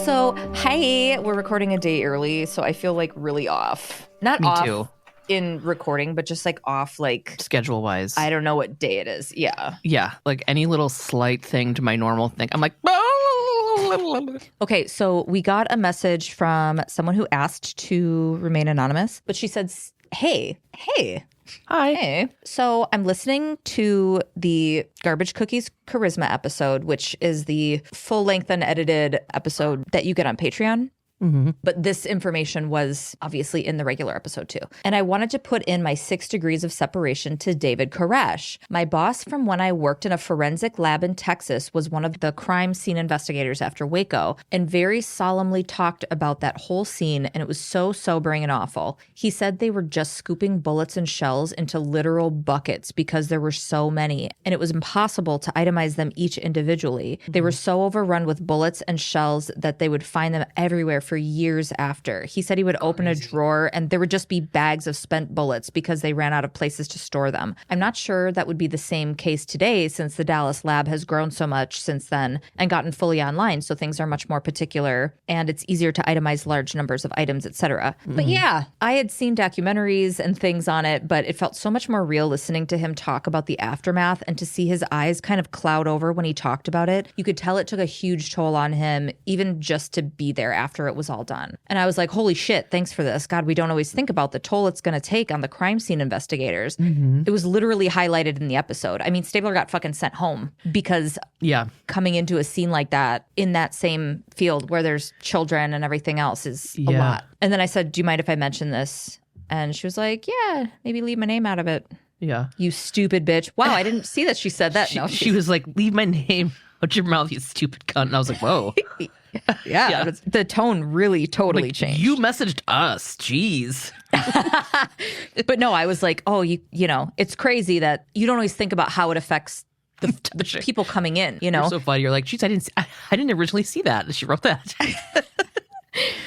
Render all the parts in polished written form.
Also, hey, we're recording a day early, so I feel like really off. Not Me off too. in recording, but just like off, like Schedule-wise. I don't know what day it is. Yeah. Yeah, like any little slight thing to my normal thing, I'm like, Okay, so we got a message from someone who asked to remain anonymous, but she said, hey. hi. Hey. So I'm listening to the Garbage Cookies Charisma episode, which is the full-length unedited episode that you get on Patreon. Mm-hmm. But this information was obviously in the regular episode too. And I wanted to put in my 6 degrees of separation to David Koresh. My boss from when I worked in a forensic lab in Texas was one of the crime scene investigators after Waco and very solemnly talked about that whole scene, and it was so sobering and awful. He said they were just scooping bullets and shells into literal buckets because there were so many, and it was impossible to itemize them each individually. They were so overrun with bullets and shells that they would find them everywhere for years after. He said he would open a drawer and there would just be bags of spent bullets because they ran out of places to store them. I'm not sure that would be the same case today since the Dallas lab has grown so much since then and gotten fully online, so things are much more particular and it's easier to itemize large numbers of items, etc. But yeah, I had seen documentaries and things on it, but it felt so much more real listening to him talk about the aftermath and to see his eyes kind of cloud over when he talked about it. You could tell it took a huge toll on him, even just to be there after it was all done. And I was like, holy shit, thanks for this. God, we don't always think about the toll it's going to take on the crime scene investigators. It was literally highlighted in the episode. I mean, Stabler got fucking sent home because coming into a scene like that in that same field where there's children and everything else is a lot. And then I said, do you mind if I mention this? And she was like, yeah, maybe leave my name out of it. Yeah. You stupid bitch. Wow, I didn't see that she said that. She was like, leave my name out your mouth, you stupid cunt. And I was like, whoa. Yeah. The tone really totally changed. You messaged us. Jeez. But no, I was like, oh, you know, it's crazy that you don't always think about how it affects the people coming in, you know? You're so funny. You're like, geez, I didn't originally see that. She wrote that.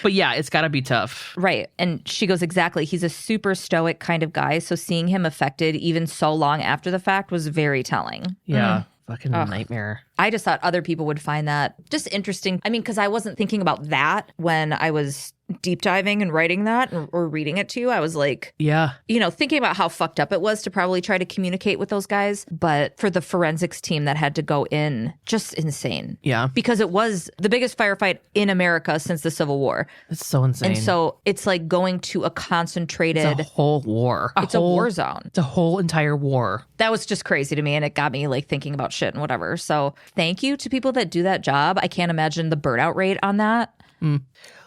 But yeah, it's got to be tough. Right. And she goes, exactly. He's a super stoic kind of guy. So seeing him affected even so long after the fact was very telling. Yeah. Fucking nightmare. I just thought other people would find that just interesting. I mean, because I wasn't thinking about that when I was deep diving and writing that or reading it to you. I was like, yeah, you know, thinking about how fucked up it was to probably try to communicate with those guys. But for the forensics team that had to go in, just insane. Yeah. Because it was the biggest firefight in America since the Civil War. It's so insane. And so it's like going to a concentrated... It's a whole war. It's a war zone. It's a whole entire war. That was just crazy to me, and it got me like thinking about shit and whatever. So thank you to people that do that job. I can't imagine the burnout rate on that.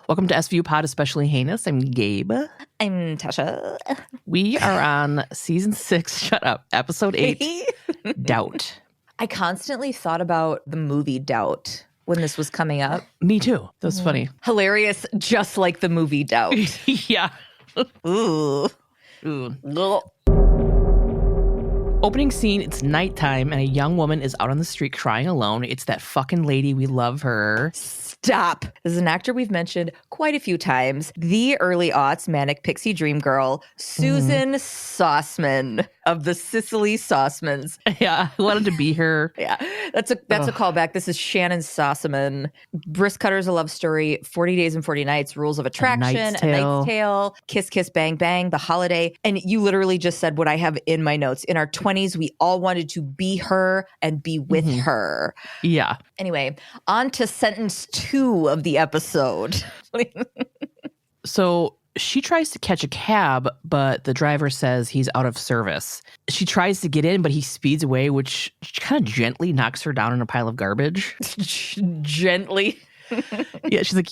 Welcome to SVU Pod, Especially Heinous. I'm Gabe. I'm Tasha. We are on season 6, shut up, episode 8, Doubt. I constantly thought about the movie Doubt when this was coming up. Me too. That was funny. Hilarious, just like the movie Doubt. Yeah. Ooh. Ooh. Opening scene, it's nighttime, and a young woman is out on the street crying alone. It's that fucking lady. We love her. Stop. This is an actor we've mentioned quite a few times. The early aughts manic pixie dream girl, Susan Sauceman of the Sicily Saucemans. Yeah, I wanted to be her. Yeah, that's a callback. This is Shannon Sauceman. Brisk Cutter's a love story. 40 Days and 40 Nights, Rules of Attraction, A Knight's Tale, Kiss Kiss Bang Bang, The Holiday. And you literally just said what I have in my notes. In our 20s, we all wanted to be her and be with her. Yeah. Anyway, on to sentence 2 of the episode. So she tries to catch a cab, but the driver says he's out of service. She tries to get in, but he speeds away, which kind of gently knocks her down in a pile of garbage. Gently. Yeah, she's like,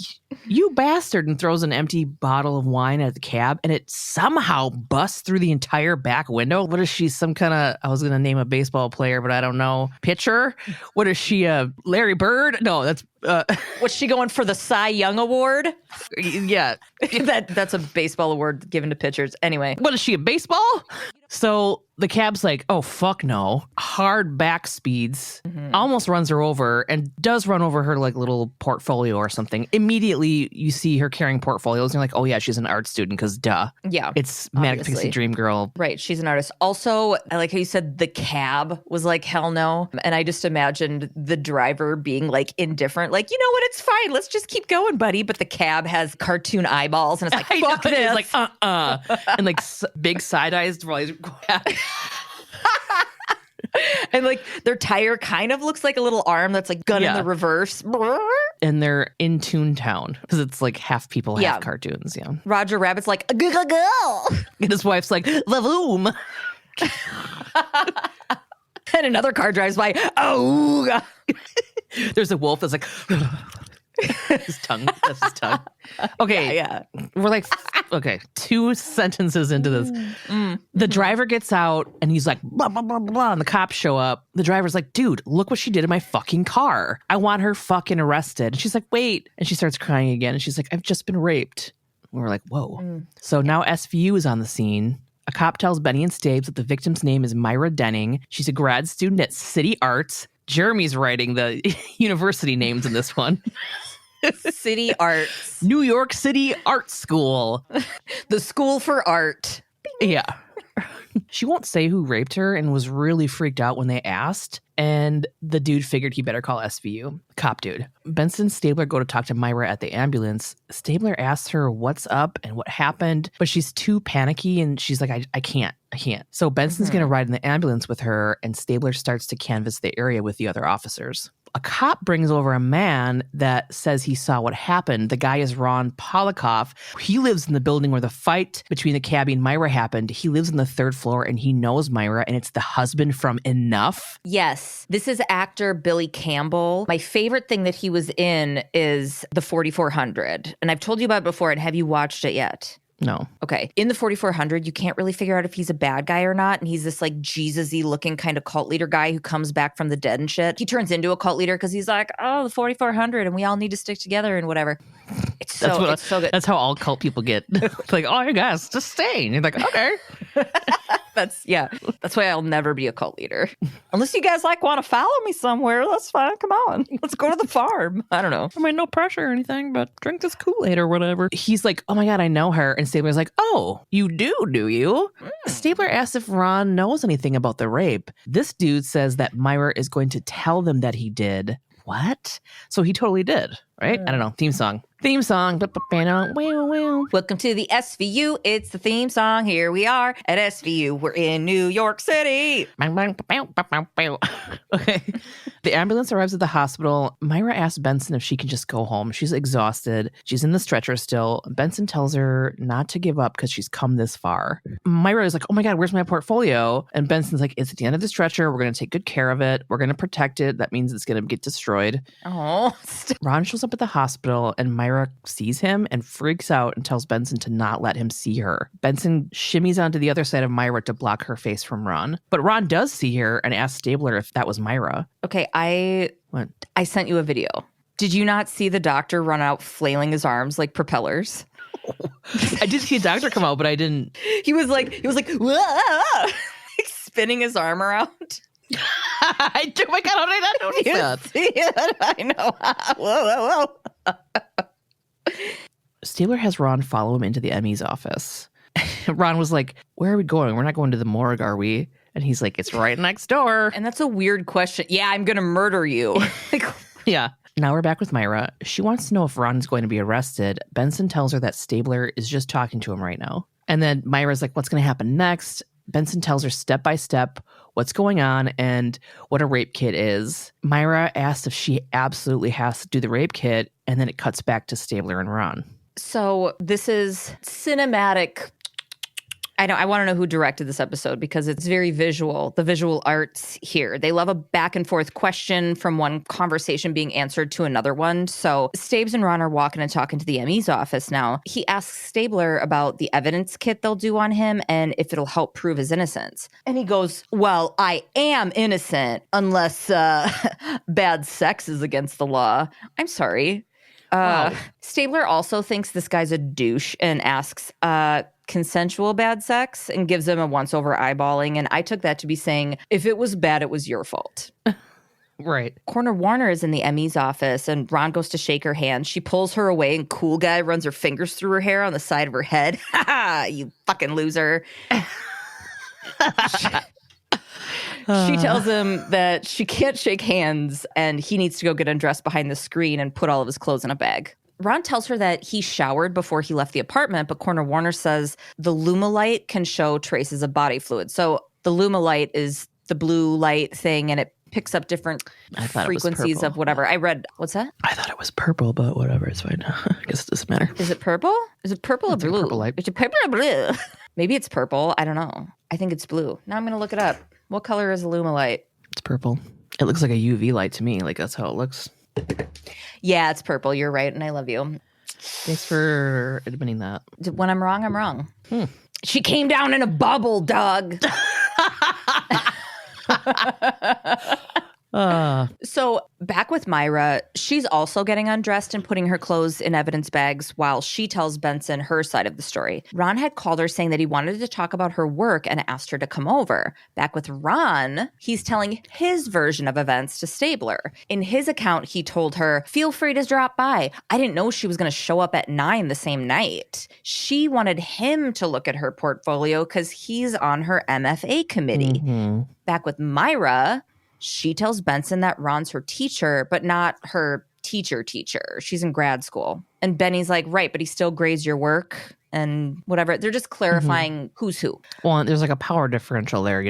you bastard, and throws an empty bottle of wine at the cab, and it somehow busts through the entire back window. What is she, some kind of, I was going to name a baseball player, but I don't know, pitcher? What is she, Larry Bird? No, that's... Was she going for the Cy Young Award? Yeah. That's a baseball award given to pitchers. Anyway. What is she, a baseball? So the cab's like, oh, fuck no. Hard back speeds, almost runs her over, and does run over her like little portfolio or something. Immediately immediately you see her carrying portfolios and you're like, oh yeah, she's an art student because duh. Yeah. It's Manic obviously. Pixie Dream Girl. Right. She's an artist. Also, I like how you said the cab was like, hell no. And I just imagined the driver being like indifferent. Like, you know what? It's fine. Let's just keep going, buddy. But the cab has cartoon eyeballs and it's like, fuck this. It's like, and like big side eyes while he's and like their tire kind of looks like a little arm that's like gun in the reverse. And they're in Toon Town because it's like half people, half cartoons. Yeah. Roger Rabbit's like, go. And his wife's like, Lavoom. And another car drives by. Oh, there's a wolf that's like, his tongue. That's his tongue. Okay. Yeah. We're like, okay, 2 sentences into this. The driver gets out and he's like, blah, blah, blah, blah, blah. And the cops show up. The driver's like, dude, look what she did in my fucking car. I want her fucking arrested. And she's like, wait. And she starts crying again. And she's like, I've just been raped. And we're like, whoa. So now SVU is on the scene. A cop tells Benny and Stabes that the victim's name is Myra Denning. She's a grad student at City Arts. Jeremy's writing the university names in this one. City Arts. New York City Art School. The School for Art. Yeah. She won't say who raped her and was really freaked out when they asked. And the dude figured he better call SVU. Cop dude. Benson and Stabler go to talk to Myra at the ambulance. Stabler asks her what's up and what happened, but she's too panicky and she's like, I can't. So Benson's going to ride in the ambulance with her and Stabler starts to canvass the area with the other officers. A cop brings over a man that says he saw what happened. The guy is Ron Polikoff. He lives in the building where the fight between the cabbie and Myra happened. He lives on the 3rd floor and he knows Myra and it's the husband from Enough. Yes. This is actor Billy Campbell. My favorite thing that he was in is the 4400. And I've told you about it before. And have you watched it yet? No. Okay. In the 4400, you can't really figure out if he's a bad guy or not. And he's this like Jesus-y looking kind of cult leader guy who comes back from the dead and shit. He turns into a cult leader because he's like, oh, the 4400 and we all need to stick together and whatever. It's so good. That's how all cult people get. Like, oh, you guys, just stay. And you're like, okay. That's why I'll never be a cult leader. Unless you guys like want to follow me somewhere, that's fine. Come on. Let's go to the farm. I don't know. I mean, no pressure or anything, but drink this Kool-Aid or whatever. He's like, oh my God, I know her. And Stabler's like, oh, you do you? Stabler asks if Ron knows anything about the rape. This dude says that Myra is going to tell them that he did. What? So he totally did, right? I don't know. Theme song. Welcome to the SVU. It's the theme song. Here we are at SVU. We're in New York City. Okay. The ambulance arrives at the hospital. Myra asks Benson if she can just go home. She's exhausted. She's in the stretcher still. Benson tells her not to give up because she's come this far. Myra is like, oh my God, where's my portfolio? And Benson's like, it's at the end of the stretcher. We're going to take good care of it. We're going to protect it. That means it's going to get destroyed. Oh. Ron shows up at the hospital and Myra sees him and freaks out and tells Benson to not let him see her. Benson shimmies onto the other side of Myra to block her face from Ron. But Ron does see her and asks Stabler if that was Myra. Okay, I sent you a video. Did you not see the doctor run out flailing his arms like propellers? I did see a doctor come out, but I didn't. He was like, like spinning his arm around. Oh my God, how did I not notice that? See it? I know. Whoa. Stabler has Ron follow him into the ME's office. Ron was like, where are we going? We're not going to the morgue, are we? And he's like, it's right next door. And that's a weird question. Yeah, I'm going to murder you. Yeah. Now we're back with Myra. She wants to know if Ron's going to be arrested. Benson tells her that Stabler is just talking to him right now. And then Myra's like, what's going to happen next? Benson tells her step by step what's going on and what a rape kit is. Myra asks if she absolutely has to do the rape kit, and then it cuts back to Stabler and Ron. So this is cinematic. I want to know who directed this episode because it's very visual, the visual arts here. They love a back and forth question from one conversation being answered to another one. So Stabes and Ron are walking and talking to the ME's office now. He asks Stabler about the evidence kit they'll do on him and if it'll help prove his innocence. And he goes, well, I am innocent unless bad sex is against the law. I'm sorry. Wow. Stabler also thinks this guy's a douche and asks, consensual bad sex and gives him a once over eyeballing. And I took that to be saying, if it was bad, it was your fault. Right. Corner Warner is in the Emmy's office, and Ron goes to shake her hand. She pulls her away, and Cool Guy runs her fingers through her hair on the side of her head. Ha ha, you fucking loser. She tells him that she can't shake hands, and he needs to go get undressed behind the screen and put all of his clothes in a bag. Ron tells her that he showered before he left the apartment, but Corner Warner says the Lumalight can show traces of body fluid. So the Lumalight is the blue light thing, and it picks up different frequencies of whatever. I read, what's that? I thought it was purple, but whatever, it's fine. I guess it doesn't matter. Is it purple? Is it purple or blue? Purple light. Is it purple or blue? Maybe it's purple. I don't know. I think it's blue. Now I'm going to look it up. What color is a Lumalight? It's purple. It looks like a UV light to me. Like, that's how it looks. Yeah, it's purple. You're right, and I love you. Thanks for admitting that. When I'm wrong, I'm wrong. She came down in a bubble, Doug. So back with Myra, she's also getting undressed and putting her clothes in evidence bags while she tells Benson her side of the story. Ron had called her saying that he wanted to talk about her work and asked her to come over. Back with Ron, he's telling his version of events to Stabler. In his account, he told her, feel free to drop by. I didn't know she was going to show up at 9 the same night. She wanted him to look at her portfolio because he's on her MFA committee. Back with Myra, she tells Benson that Ron's her teacher, but not her teacher. She's in grad school. And Benny's like, right, but he still grades your work and whatever. They're just clarifying who's who. Well, there's like a power differential there,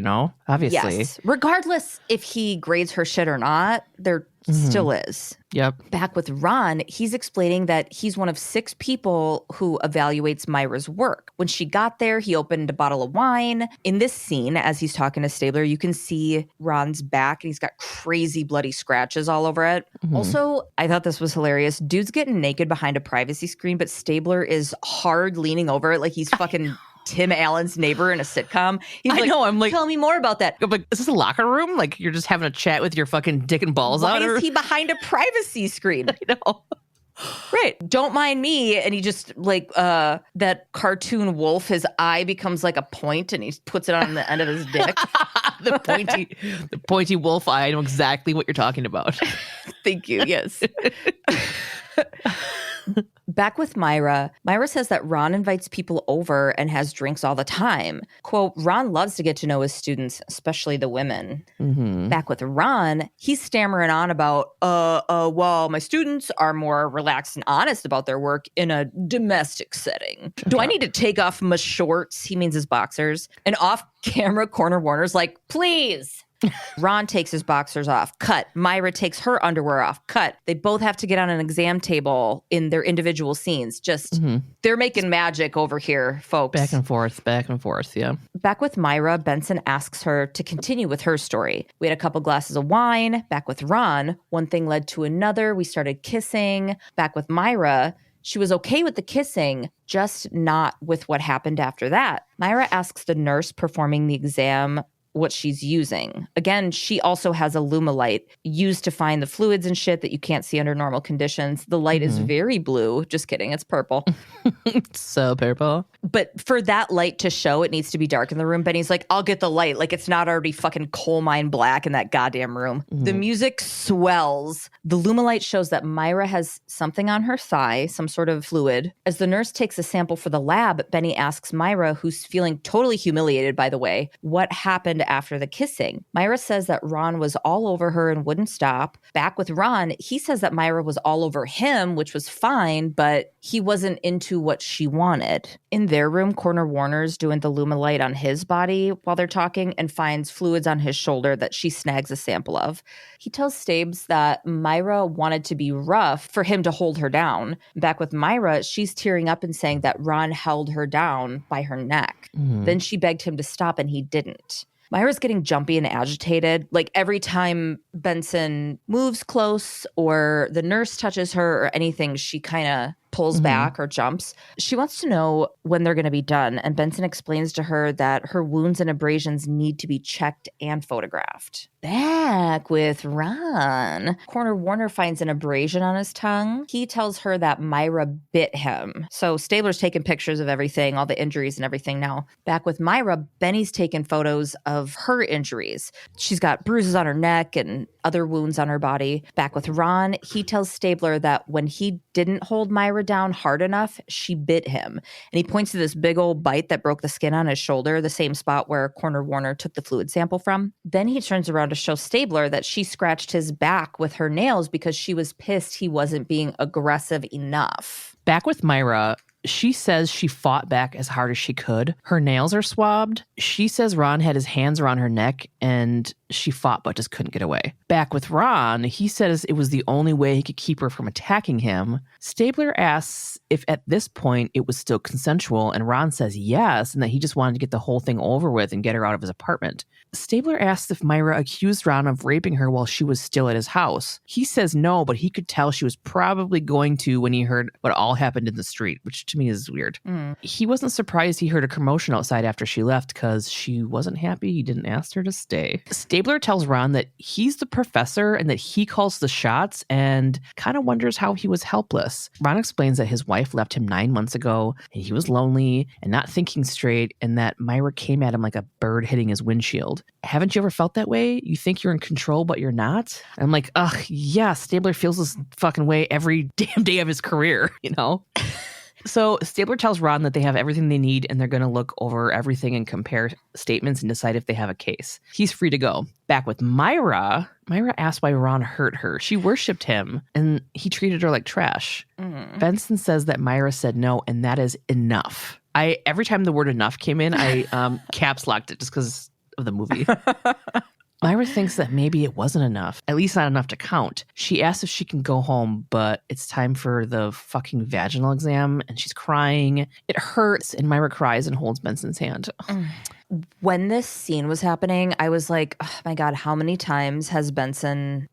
obviously. Yes. Regardless if he grades her shit or not, there still is. Yep. Back with Ron, he's explaining that he's one of 6 people who evaluates Myra's work. When she got there, he opened a bottle of wine. In this scene, as he's talking to Stabler, you can see Ron's back, and he's got crazy bloody scratches all over it. Also, I thought this was hilarious. Dude's getting naked behind a privacy screen, but Stabler is hard leaning over it like he's fucking Tim Allen's neighbor in a sitcom. He's I'm like, tell me more about that. I'm like, is this a locker room? Like, you're just having a chat with your fucking dick and balls out? Why is he behind a privacy screen? I know. Right. Don't mind me. And he just that cartoon wolf, his eye becomes like a point and he puts it on the end of his dick. the pointy wolf eye. I know exactly what you're talking about. Thank you. Yes. Back with Myra, Myra says that Ron invites people over and has drinks all the time. Quote, Ron loves to get to know his students, especially the women. Back with Ron, he's stammering on about, well, my students are more relaxed and honest about their work in a domestic setting. Do I need to take off my shorts? He means his boxers. And off camera, Corner Warner's like, please. Ron takes his boxers off. Cut. Myra takes her underwear off. Cut. They both have to get on an exam table in their individual scenes. Just, they're making magic over here, folks. Back and forth, yeah. Back with Myra, Benson asks her to continue with her story. We had a couple glasses of wine. Back with Ron, one thing led to another. We started kissing. Back with Myra, she was okay with the kissing, just not with what happened after that. Myra asks the nurse performing the exam what she's using. Again, she also has a Lumalight used to find the fluids and shit that you can't see under normal conditions. The light is very blue. Just kidding. It's purple. It's so purple. But for that light to show, it needs to be dark in the room. Benny's like, I'll get the light. Like, it's not already fucking coal mine black in that goddamn room. The music swells. The Lumalight shows that Myra has something on her thigh, some sort of fluid. As the nurse takes a sample for the lab, Benny asks Myra, who's feeling totally humiliated, by the way, what happened after the kissing. Myra says that Ron was all over her and wouldn't stop. Back with Ron, he says that Myra was all over him, which was fine, but he wasn't into what she wanted. In their room, Corner Warner's doing the Lumalight on his body while they're talking and finds fluids on his shoulder that she snags a sample of. He tells Stabes that Myra wanted to be rough for him to hold her down. Back with Myra, she's tearing up and saying that Ron held her down by her neck. Then she begged him to stop and he didn't. Myra's getting jumpy and agitated. Like every time Benson moves close or the nurse touches her or anything, she kind of pulls back or jumps. She wants to know when they're going to be done. And Benson explains to her that her wounds and abrasions need to be checked and photographed. Back with Ron, Corner Warner finds an abrasion on his tongue. He tells her that Myra bit him. So Stabler's taking pictures of everything, all the injuries and everything now. Back with Myra, Benny's taking photos of her injuries. She's got bruises on her neck and other wounds on her body. Back with Ron, he tells Stabler that when he didn't hold Myra down hard enough, she bit him. And he points to this big old bite that broke the skin on his shoulder, the same spot where Coroner Warner took the fluid sample from. Then he turns around to show Stabler that she scratched his back with her nails because she was pissed he wasn't being aggressive enough. Back with Myra, she says she fought back as hard as she could. Her nails are swabbed. She says Ron had his hands around her neck and she fought but just couldn't get away. Back with Ron, he says it was the only way he could keep her from attacking him. Stabler asks if at this point it was still consensual, and Ron says yes, and that he just wanted to get the whole thing over with and get her out of his apartment. Stabler asks if Myra accused Ron of raping her while she was still at his house. He says no, but he could tell she was probably going to when he heard what all happened in the street, which to me is weird. He wasn't surprised he heard a commotion outside after she left because she wasn't happy he didn't ask her to stay. Stabler tells Ron that he's the professor and that he calls the shots and kind of wonders how he was helpless. Ron explains that his wife left him 9 months ago and he was lonely and not thinking straight, and that Myra came at him like a bird hitting his windshield. Haven't you ever felt that way? You think you're in control, but you're not? And I'm like, ugh, yeah, Stabler feels this fucking way every damn day of his career, you know? So Stabler tells Ron that they have everything they need and they're going to look over everything and compare statements and decide if they have a case. He's free to go. Back with Myra, Myra asked why Ron hurt her. She worshipped him and he treated her like trash. Benson says that Myra said no, and that is enough. Every time the word enough came in, I caps locked it just because of the movie. Myra thinks that maybe it wasn't enough, at least not enough to count. She asks if she can go home, but it's time for the fucking vaginal exam, and she's crying. It hurts, and Myra cries and holds Benson's hand. When this scene was happening, I was like, oh my God, how many times has Benson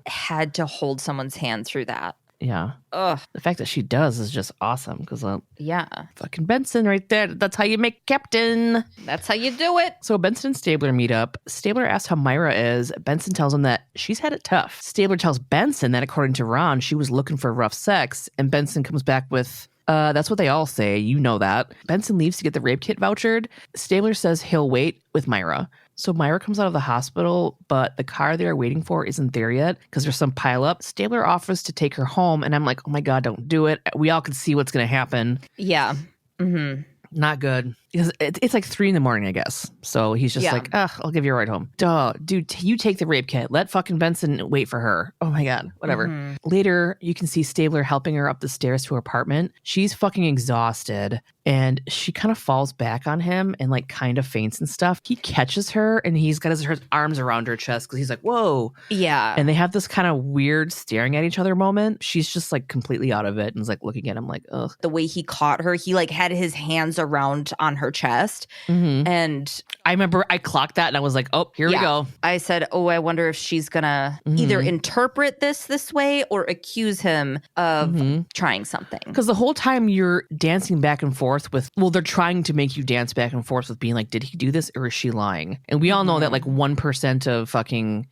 had to hold someone's hand through that? Yeah. Ugh. The fact that she does is just awesome because yeah, fucking Benson right there. That's how you make captain. That's how you do it. So Benson and Stabler meet up. Stabler asks how Myra is. Benson tells him that she's had it tough. Stabler tells Benson that according to Ron, she was looking for rough sex. And Benson comes back with, that's what they all say. You know that. Benson leaves to get the rape kit vouchered. Stabler says he'll wait with Myra. So Myra comes out of the hospital, but the car they're waiting for isn't there yet because there's some pileup. Stabler offers to take her home, and I'm like, oh my God, don't do it. We all can see what's going to happen. Yeah. Mm-hmm. Not good. It's like 3 a.m, I guess. So he's just like, I'll give you a ride home. Duh, dude, you take the rape kit. Let fucking Benson wait for her. Oh my God, whatever. Mm-hmm. Later, you can see Stabler helping her up the stairs to her apartment. She's fucking exhausted and she kind of falls back on him and like kind of faints and stuff. He catches her and he's got his arms around her chest because he's like, whoa. Yeah. And they have this kind of weird staring at each other moment. She's just like completely out of it and is like looking at him like, ugh. The way he caught her, he like had his hands around on her chest. Mm-hmm. And I remember I clocked that and I was like, oh, here we go. I said, oh, I wonder if she's gonna either interpret this way or accuse him of trying something. Because the whole time you're dancing back and forth with, well, they're trying to make you dance back and forth with being like, did he do this or is she lying? And we all know that like 1% of fucking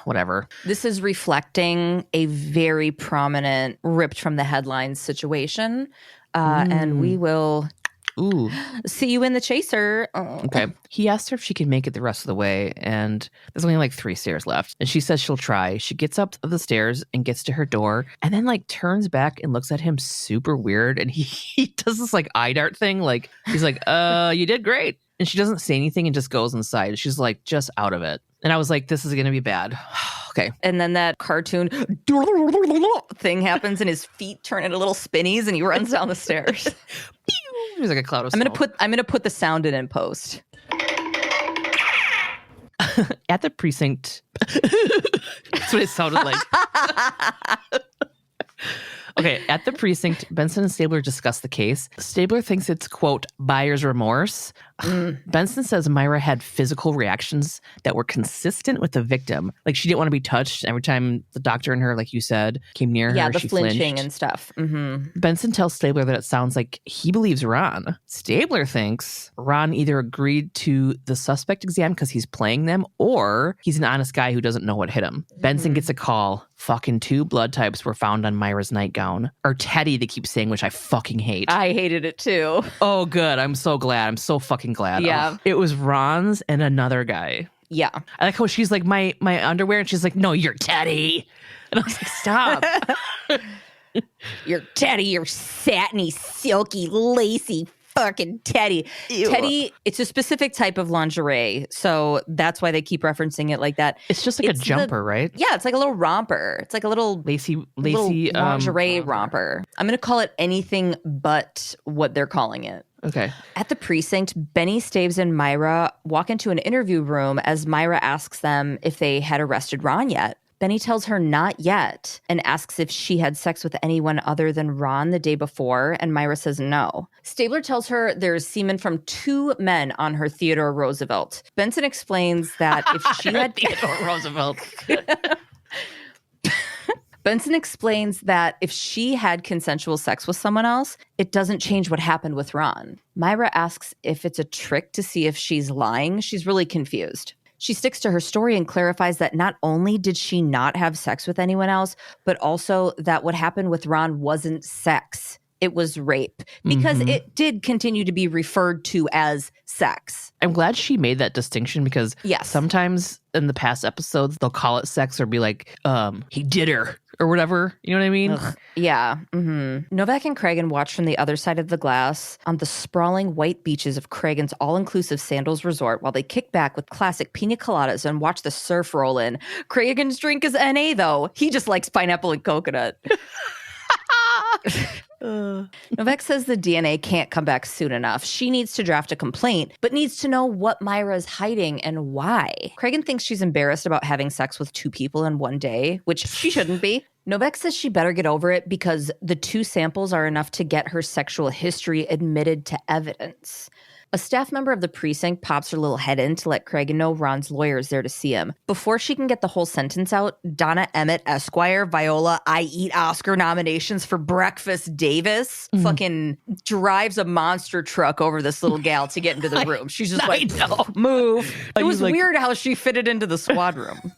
whatever. This is reflecting a very prominent ripped from the headlines situation. And we will see you in the chaser. Okay. He asked her if she can make it the rest of the way, and there's only like 3 stairs left. And she says she'll try. She gets up the stairs and gets to her door, and then like turns back and looks at him super weird. And he does this like eye dart thing. Like he's like, you did great. And she doesn't say anything and just goes inside. She's like just out of it. And I was like, this is going to be bad. Okay. And then that cartoon thing happens and his feet turn into little spinnies and he runs down the stairs. There's like a cloud of I'm smoke. gonna put the sound in post. At the precinct. That's what it sounded like. Okay, at the precinct, Benson and Stabler discuss the case. Stabler thinks it's, quote, buyer's remorse. Benson says Myra had physical reactions that were consistent with the victim. Like she didn't want to be touched. Every time the doctor and her, like you said, came near her, the she flinching flinched. and stuff. Mm-hmm. Benson tells Stabler that it sounds like he believes Ron. Stabler thinks Ron either agreed to the suspect exam because he's playing them or he's an honest guy who doesn't know what hit him. Benson gets a call. Fucking 2 blood types were found on Myra's nightgown. Or Teddy, they keep saying, which I fucking hate. I hated it too. Oh, good. I'm so glad. I'm so fucking glad. Yeah. Oh, it was Ron's and another guy. Yeah. I like how she's like, my underwear, and she's like, no, you're Teddy. And I was like, stop. You're Teddy, you're satiny, silky, lacy fucking Teddy. Ew. Teddy, it's a specific type of lingerie, so that's why they keep referencing it like that. It's just like a jumper, right? Yeah, it's like a little romper. It's like a little lacy lingerie romper. I'm going to call it anything but what they're calling it. Okay. At the precinct, Benny, Staves, and Myra walk into an interview room as Myra asks them if they had arrested Ron yet. Benny tells her not yet and asks if she had sex with anyone other than Ron the day before, and Myra says no. Stabler tells her there's semen from 2 men on her Theodore Roosevelt. Benson explains that if she had Theodore Roosevelt. Benson explains that if she had consensual sex with someone else, it doesn't change what happened with Ron. Myra asks if it's a trick to see if she's lying. She's really confused. She sticks to her story and clarifies that not only did she not have sex with anyone else, but also that what happened with Ron wasn't sex. It was rape, because it did continue to be referred to as sex. I'm glad she made that distinction, because sometimes in the past episodes, they'll call it sex or be like, he did her or whatever. You know what I mean? Ugh. Yeah. Novak and Cragen watch from the other side of the glass on the sprawling white beaches of Cragen's all-inclusive Sandals Resort while they kick back with classic pina coladas and watch the surf roll in. Cragen's drink is NA, though. He just likes pineapple and coconut. Novak says the DNA can't come back soon enough. She needs to draft a complaint, but needs to know what Myra's hiding and why. Cragen thinks she's embarrassed about having sex with 2 people in one day, which she shouldn't be. Novak says she better get over it because the 2 samples are enough to get her sexual history admitted to evidence. A staff member of the precinct pops her little head in to let Cragen know Ron's lawyer is there to see him. Before she can get the whole sentence out, Donna Emmett Esquire, Viola, I eat Oscar nominations for breakfast Davis, fucking drives a monster truck over this little gal to get into the room. She's just like, move. It was weird how she fitted into the squad room.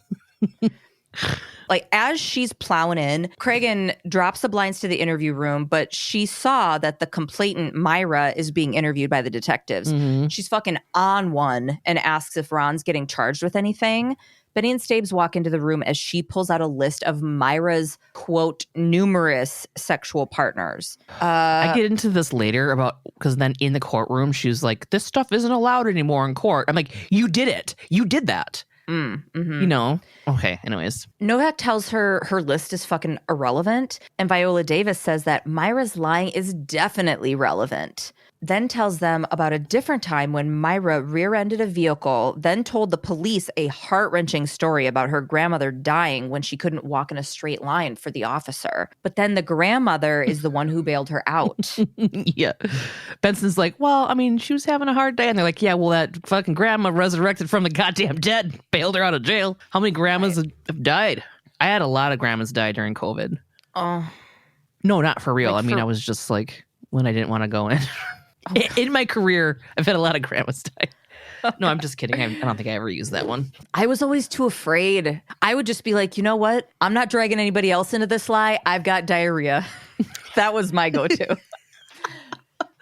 Like, as she's plowing in, Cragen drops the blinds to the interview room, but she saw that the complainant, Myra, is being interviewed by the detectives. She's fucking on one and asks if Ron's getting charged with anything. Benny and Stabes walk into the room as she pulls out a list of Myra's, quote, numerous sexual partners. I get into this later because then in the courtroom, she was like, this stuff isn't allowed anymore in court. I'm like, you did it. You did that. You know? Okay, anyways. Novak tells her her list is fucking irrelevant, and Viola Davis says that Myra's lying is definitely relevant. Then tells them about a different time when Myra rear-ended a vehicle, then told the police a heart-wrenching story about her grandmother dying when she couldn't walk in a straight line for the officer. But then the grandmother is the one who bailed her out. Yeah. Benson's like, well, I mean, she was having a hard day. And they're like, yeah, well, that fucking grandma resurrected from the goddamn dead, bailed her out of jail. How many grandmas have died? I had a lot of grandmas die during COVID. Oh. No, not for real. I mean, I was just like, when I didn't want to go in. In my career, I've had a lot of grandmas die. No, I'm just kidding. I don't think I ever used that one. I was always too afraid. I would just be like, you know what? I'm not dragging anybody else into this lie. I've got diarrhea. That was my go-to.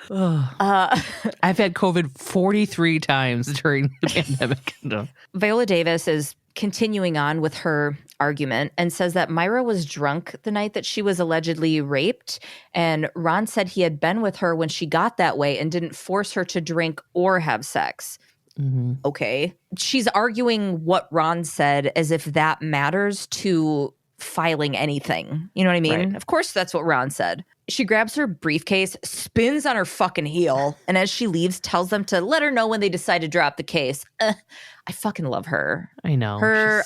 I've had COVID 43 times during the pandemic. No. Viola Davis is continuing on with her argument and says that Myra was drunk the night that she was allegedly raped, and Ron said he had been with her when she got that way and didn't force her to drink or have sex. Okay. She's arguing what Ron said as if that matters to filing anything. You know what I mean? Right. Of course that's what Ron said. She grabs her briefcase, spins on her fucking heel, and as she leaves, tells them to let her know when they decide to drop the case. I fucking love her. I know.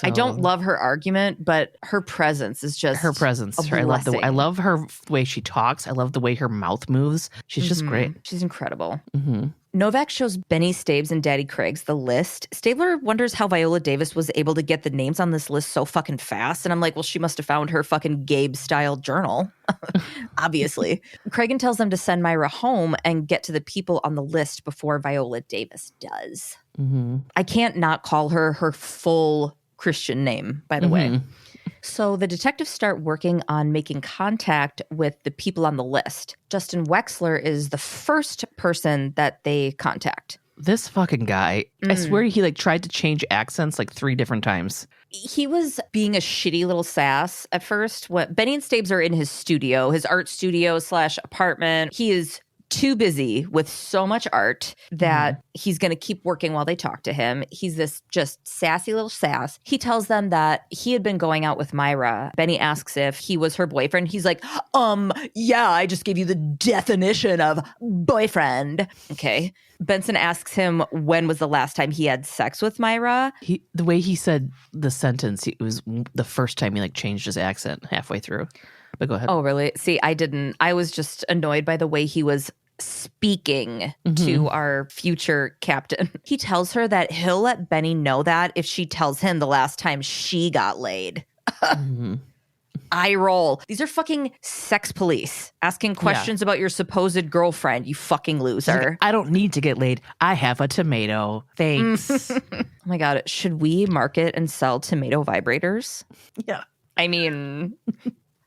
I don't love her argument, but her presence is just her presence. I love her way she talks. I love the way her mouth moves. She's just great. She's incredible. Novak shows Benny, Stabes, and Daddy Craig's the list. Stabler wonders how Viola Davis was able to get the names on this list so fucking fast. And I'm like, well, she must have found her fucking Gabe-style journal. Obviously. Cragen tells them to send Myra home and get to the people on the list before Viola Davis does. I can't not call her full Christian name, by the way. So the detectives start working on making contact with the people on the list. Justin Wexler is the first person that they contact. This fucking guy, I swear he like tried to change accents like 3 different times. He was being a shitty little sass at first. Benny and Stabes are in his studio, his art studio / apartment. He is too busy with so much art that he's going to keep working while they talk to him. He's this just sassy little sass. He tells them that he had been going out with Myra. Benny asks if he was her boyfriend. He's like, yeah, I just gave you the definition of boyfriend. Okay. Benson asks him when was the last time he had sex with Myra. The way he said the sentence, it was the first time he like changed his accent halfway through. But go ahead. Oh, really? See, I didn't. I was just annoyed by the way he was speaking to our future captain. He tells her that he'll let Benny know that if she tells him the last time she got laid. Eye roll. These are fucking sex police asking questions about your supposed girlfriend, you fucking loser. Like, I don't need to get laid. I have a tomato. Thanks. Oh my God. Should we market and sell tomato vibrators? Yeah. I mean...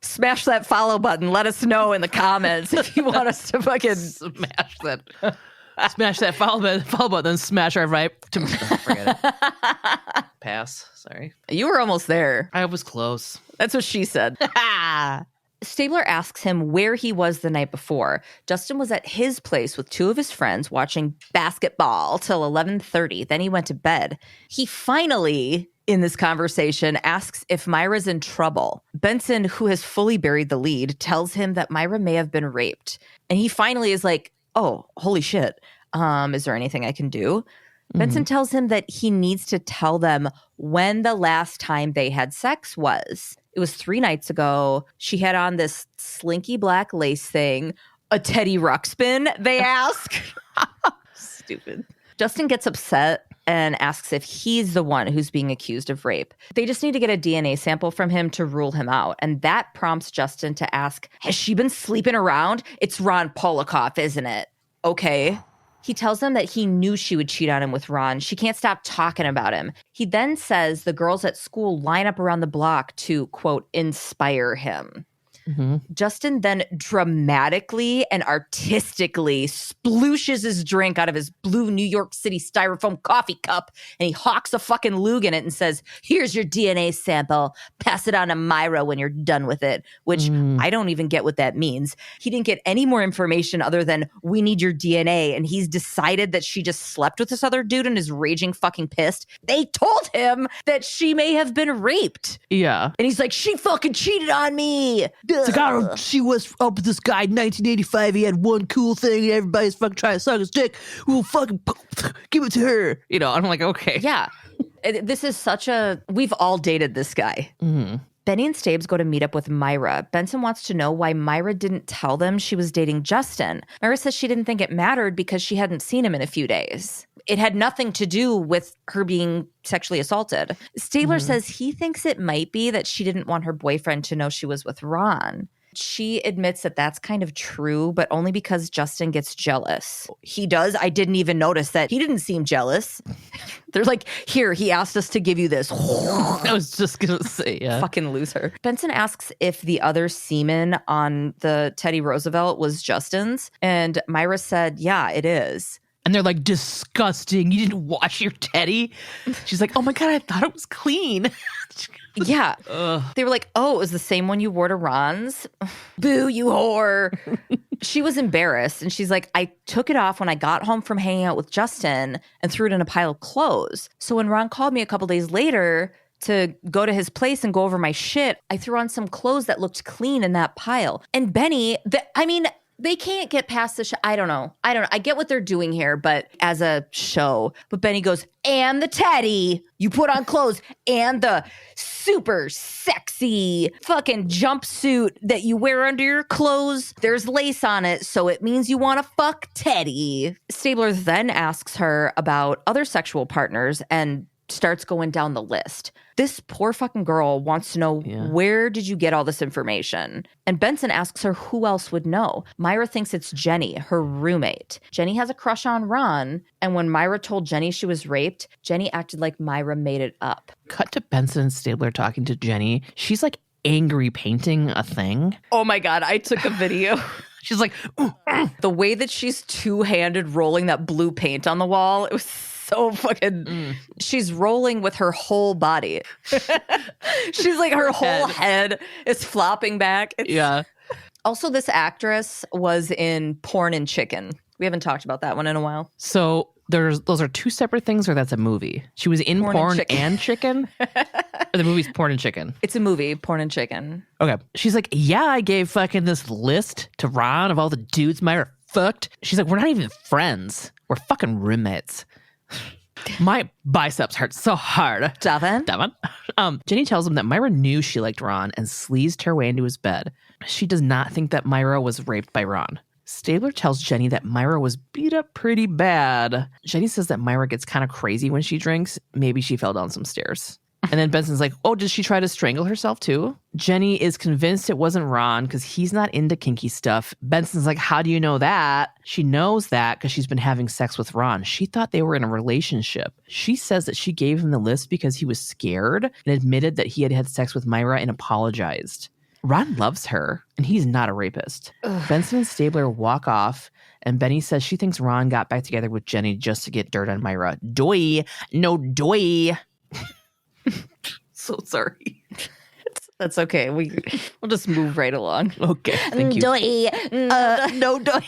Smash that follow button. Let us know in the comments if you want us to fucking smash that follow button, then smash our vibe. Forget it. Pass. Sorry. You were almost there. I was close. That's what she said. Stabler asks him where he was the night before. Justin was at his place with 2 of his friends watching basketball till 11:30. Then he went to bed. He finally, in this conversation, asks if Myra's in trouble. Benson, who has fully buried the lead, tells him that Myra may have been raped. And he finally is like, oh, holy shit. Is there anything I can do? Benson tells him that he needs to tell them when the last time they had sex was. It was 3 nights ago. She had on this slinky black lace thing. A Teddy Ruxpin, they ask. Stupid. Justin gets upset and asks if he's the one who's being accused of rape. They just need to get a DNA sample from him to rule him out. And that prompts Justin to ask, has she been sleeping around? It's Ron Polikoff, isn't it? Okay. He tells them that he knew she would cheat on him with Ron. She can't stop talking about him. He then says the girls at school line up around the block to, quote, inspire him. Justin then dramatically and artistically splooshes his drink out of his blue New York City styrofoam coffee cup, and he hawks a fucking lug in it and says, here's your DNA sample. Pass it on to Myra when you're done with it, which I don't even get what that means. He didn't get any more information other than we need your DNA, and he's decided that she just slept with this other dude and is raging fucking pissed. They told him that she may have been raped. Yeah. And he's like, she fucking cheated on me. It's like, she was up with this guy in 1985. He had one cool thing, and everybody's fucking trying to suck his dick. We'll fucking give it to her. You know, I'm like, okay. Yeah. This is we've all dated this guy. Benny and Stabes go to meet up with Myra. Benson wants to know why Myra didn't tell them she was dating Justin. Myra says she didn't think it mattered because she hadn't seen him in a few days. It had nothing to do with her being sexually assaulted. Stabler says he thinks it might be that she didn't want her boyfriend to know she was with Ron. She admits that that's kind of true, but only because Justin gets jealous. He does. I didn't even notice that. He didn't seem jealous. They're like, here, he asked us to give you this. I was just going to say, yeah. Fucking loser. Benson asks if the other semen on the Teddy Roosevelt was Justin's, and Myra said, yeah, it is. And they're like, disgusting. You didn't wash your teddy? She's like, oh my God, I thought it was clean. Yeah. They were like, oh, it was the same one you wore to Ron's? Boo, you whore. She was embarrassed. And she's like, I took it off when I got home from hanging out with Justin and threw it in a pile of clothes. So when Ron called me a couple days later to go to his place and go over my shit, I threw on some clothes that looked clean in that pile. And Benny, they can't get past the show. I don't know. I get what they're doing here, but as a show. But Benny goes, and the teddy you put on clothes and the super sexy fucking jumpsuit that you wear under your clothes. There's lace on it, so it means you want to fuck Teddy. Stabler then asks her about other sexual partners and starts going down the list. This poor fucking girl wants to know, where did you get all this information? And Benson asks her who else would know. Myra thinks it's Jenny, her roommate. Jenny has a crush on Ron, and when Myra told Jenny she was raped, Jenny acted like Myra made it up. Cut to Benson and Stabler talking to Jenny. She's like angry painting a thing. Oh my God, I took a video. She's like, the way that she's two-handed rolling that blue paint on the wall, it was so fucking... She's rolling with her whole body. She's like, her whole head is flopping back. yeah. Also, this actress was in Porn and Chicken. We haven't talked about that one in a while. So those are two separate things, or that's a movie? She was in Porn and Chicken? Or the movie's Porn and Chicken? It's a movie, Porn and Chicken. Okay. She's like, yeah, I gave fucking this list to Ron of all the dudes Myra fucked. She's like, we're not even friends. We're fucking roommates. My biceps hurt so hard. Devin? Jenny tells him that Myra knew she liked Ron and sleazed her way into his bed. She does not think that Myra was raped by Ron. Stabler tells Jenny that Myra was beat up pretty bad. Jenny says that Myra gets kind of crazy when she drinks. Maybe she fell down some stairs. And then Benson's like, oh, did she try to strangle herself too? Jenny is convinced it wasn't Ron because he's not into kinky stuff. Benson's like, how do you know that? She knows that because she's been having sex with Ron. She thought they were in a relationship. She says that she gave him the list because he was scared and admitted that he had had sex with Myra and apologized. Ron loves her, and he's not a rapist. Ugh. Benson and Stabler walk off, and Benny says she thinks Ron got back together with Jenny just to get dirt on Myra. Doy. No doy. So sorry. That's okay. We'll just move right along. Okay, thank you. Doy. No doy.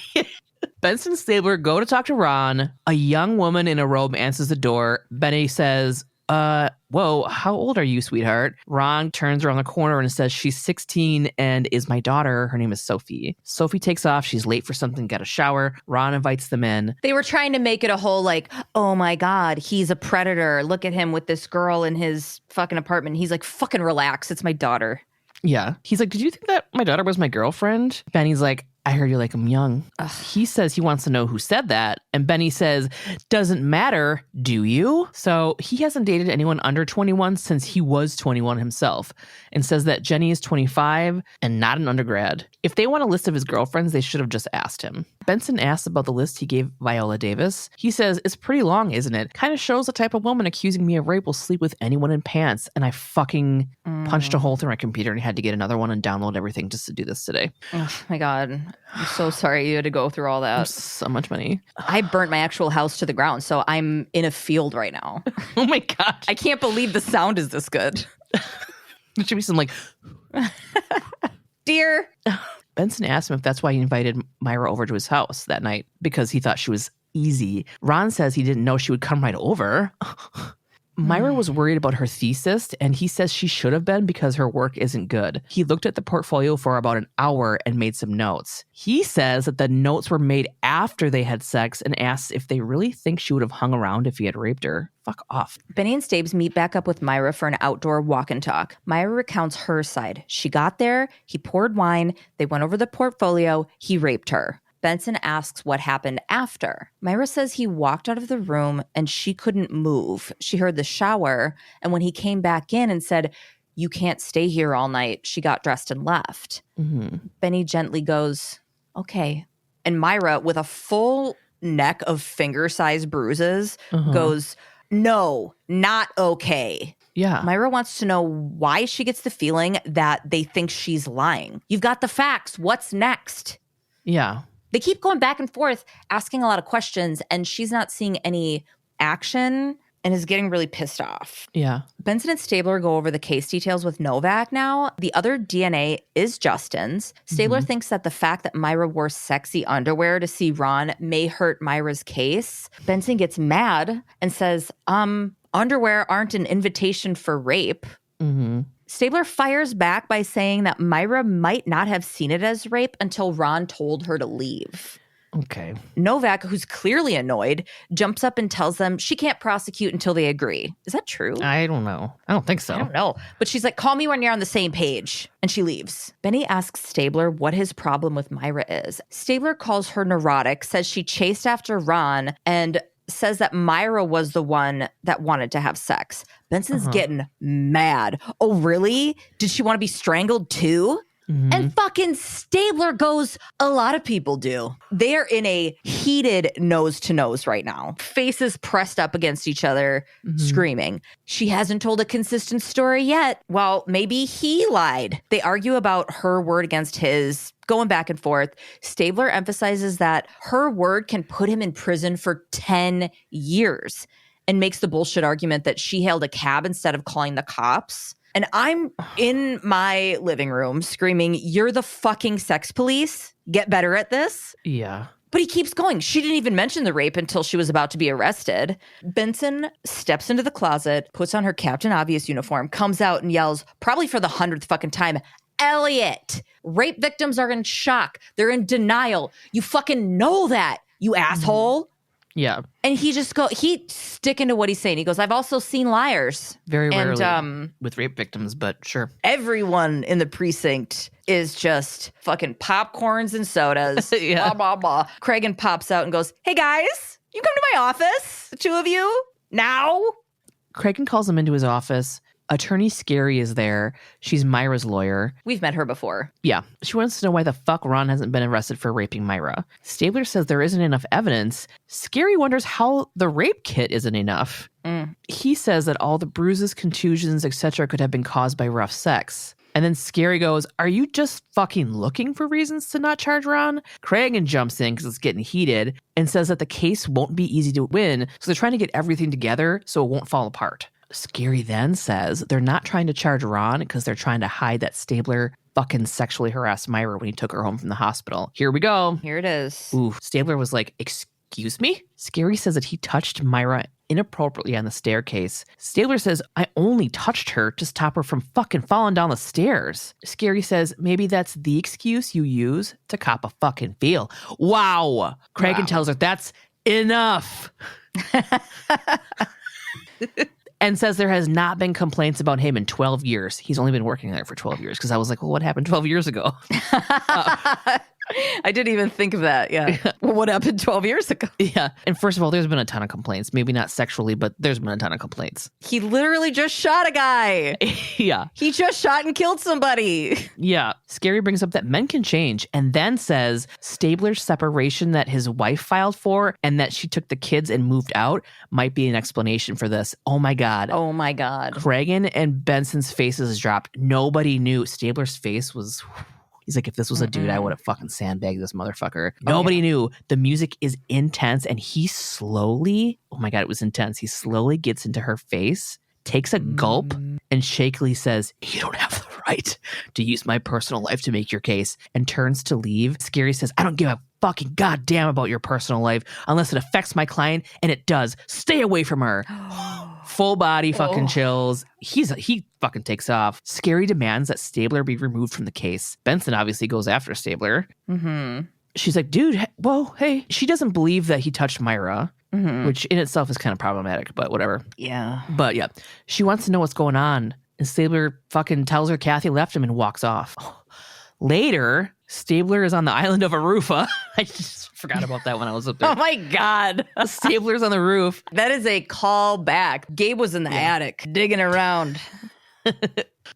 Benson and Stabler go to talk to Ron. A young woman in a robe answers the door. Benny says, whoa, how old are you, sweetheart? Ron turns around the corner and says she's 16 and is my daughter. Her name is Sophie. Sophie takes off. She's late for something, get a shower. Ron invites them in. They were trying to make it a whole like, oh my God, he's a predator. Look at him with this girl in his fucking apartment. He's like, fucking relax. It's my daughter. Yeah. He's like, did you think that my daughter was my girlfriend? Benny's like, I heard you like him young. Ugh. He says he wants to know who said that. And Benny says, doesn't matter, do you? So he hasn't dated anyone under 21 since he was 21 himself, and says that Jenny is 25 and not an undergrad. If they want a list of his girlfriends, they should have just asked him. Benson asks about the list he gave Viola Davis. He says, it's pretty long, isn't it? Kind of shows the type of woman accusing me of rape will sleep with anyone in pants. And I fucking punched a hole through my computer and had to get another one and download everything just to do this today. Oh my God. I'm so sorry you had to go through all that. So much money. I burnt my actual house to the ground, so I'm in a field right now. Oh my God. I can't believe the sound is this good. There should be some like... Dear. Benson asked him if that's why he invited Myra over to his house that night, because he thought she was easy. Ron says he didn't know she would come right over. Myra was worried about her thesis, and he says she should have been because her work isn't good. He looked at the portfolio for about an hour and made some notes. He says that the notes were made after they had sex and asks if they really think she would have hung around if he had raped her. Fuck off. Benny and Stabes meet back up with Myra for an outdoor walk and talk. Myra recounts her side. She got there, he poured wine, they went over the portfolio, he raped her. Benson asks what happened after. Myra says he walked out of the room and she couldn't move. She heard the shower, and when he came back in and said, you can't stay here all night, she got dressed and left. Mm-hmm. Benny gently goes, okay. And Myra, with a full neck of finger-sized bruises, goes, no, not okay. Yeah. Myra wants to know why she gets the feeling that they think she's lying. You've got the facts. What's next? Yeah. They keep going back and forth, asking a lot of questions, and she's not seeing any action and is getting really pissed off. Yeah. Benson and Stabler go over the case details with Novak now. The other DNA is Justin's. Stabler thinks that the fact that Myra wore sexy underwear to see Ron may hurt Myra's case. Benson gets mad and says, underwear aren't an invitation for rape. Mm-hmm. Stabler fires back by saying that Myra might not have seen it as rape until Ron told her to leave. Okay. Novak, who's clearly annoyed, jumps up and tells them she can't prosecute until they agree. Is that true? I don't know. I don't think so. I don't know. But she's like, call me when you're on the same page. And she leaves. Benny asks Stabler what his problem with Myra is. Stabler calls her neurotic, says she chased after Ron, and says that Myra was the one that wanted to have sex. Benson's getting mad. Oh, really? Did she want to be strangled too? And fucking Stabler goes, a lot of people do. They're in a heated nose to nose right now. Faces pressed up against each other, screaming. She hasn't told a consistent story yet. Well, maybe he lied. They argue about her word against his, going back and forth. Stabler emphasizes that her word can put him in prison for 10 years and makes the bullshit argument that she hailed a cab instead of calling the cops. And I'm in my living room screaming, you're the fucking sex police. Get better at this. Yeah. But he keeps going. She didn't even mention the rape until she was about to be arrested. Benson steps into the closet, puts on her Captain Obvious uniform, comes out and yells, probably for the 100th fucking time, Elliot, rape victims are in shock. They're in denial. You fucking know that, you asshole. Yeah. And he's sticking to what he's saying. He goes, I've also seen liars. Very rarely with rape victims, but sure. Everyone in the precinct is just fucking popcorns and sodas. Yeah. Blah, blah, blah. Cragen pops out and goes, hey guys, you come to my office, the two of you, now? Cragen calls him into his office. Attorney Scary is there. She's Myra's lawyer. We've met her before. Yeah. She wants to know why the fuck Ron hasn't been arrested for raping Myra. Stabler says there isn't enough evidence. Scary wonders how the rape kit isn't enough. He says that all the bruises, contusions, etc. could have been caused by rough sex. And then Scary goes, are you just fucking looking for reasons to not charge Ron? Cragen jumps in because it's getting heated and says that the case won't be easy to win, so they're trying to get everything together so it won't fall apart. Scary then says they're not trying to charge Ron because they're trying to hide that Stabler fucking sexually harassed Myra when he took her home from the hospital. Here we go. Here it is. Ooh, Stabler was like, excuse me? Scary says that he touched Myra inappropriately on the staircase. Stabler says, I only touched her to stop her from fucking falling down the stairs. Scary says, maybe that's the excuse you use to cop a fucking feel. Wow. Cragen tells her that's enough. And says there has not been complaints about him in 12 years. He's only been working there for 12 years. Because I was like, well, what happened 12 years ago? I didn't even think of that. Yeah. Well, what happened 12 years ago? Yeah. And first of all, there's been a ton of complaints. Maybe not sexually, but there's been a ton of complaints. He literally just shot a guy. Yeah. He just shot and killed somebody. Yeah. Scary brings up that men can change and then says Stabler's separation that his wife filed for and that she took the kids and moved out might be an explanation for this. Oh my God. Oh my God. Cragen and Benson's faces dropped. Nobody knew. Stabler's face was... He's like, if this was a dude, I would have fucking sandbagged this motherfucker. Nobody knew. The music is intense, and he slowly, oh my God, it was intense. He slowly gets into her face, takes a gulp, and shakily says, you don't have the right to use my personal life to make your case, and turns to leave. Scary says, I don't give a fucking goddamn about your personal life unless it affects my client, and it does. Stay away from her. Full body fucking chills. He fucking takes off. Scary demands that Stabler be removed from the case. Benson obviously goes after Stabler. She's like, dude, well, hey. She doesn't believe that he touched Myra, which in itself is kind of problematic, but whatever. Yeah. But yeah, she wants to know what's going on. And Stabler fucking tells her Kathy left him and walks off. Later, Stabler is on the island of Arufa. I just forgot about that when I was up there. Oh my God. Stabler's on the roof. That is a call back. Gabe was in the attic digging around.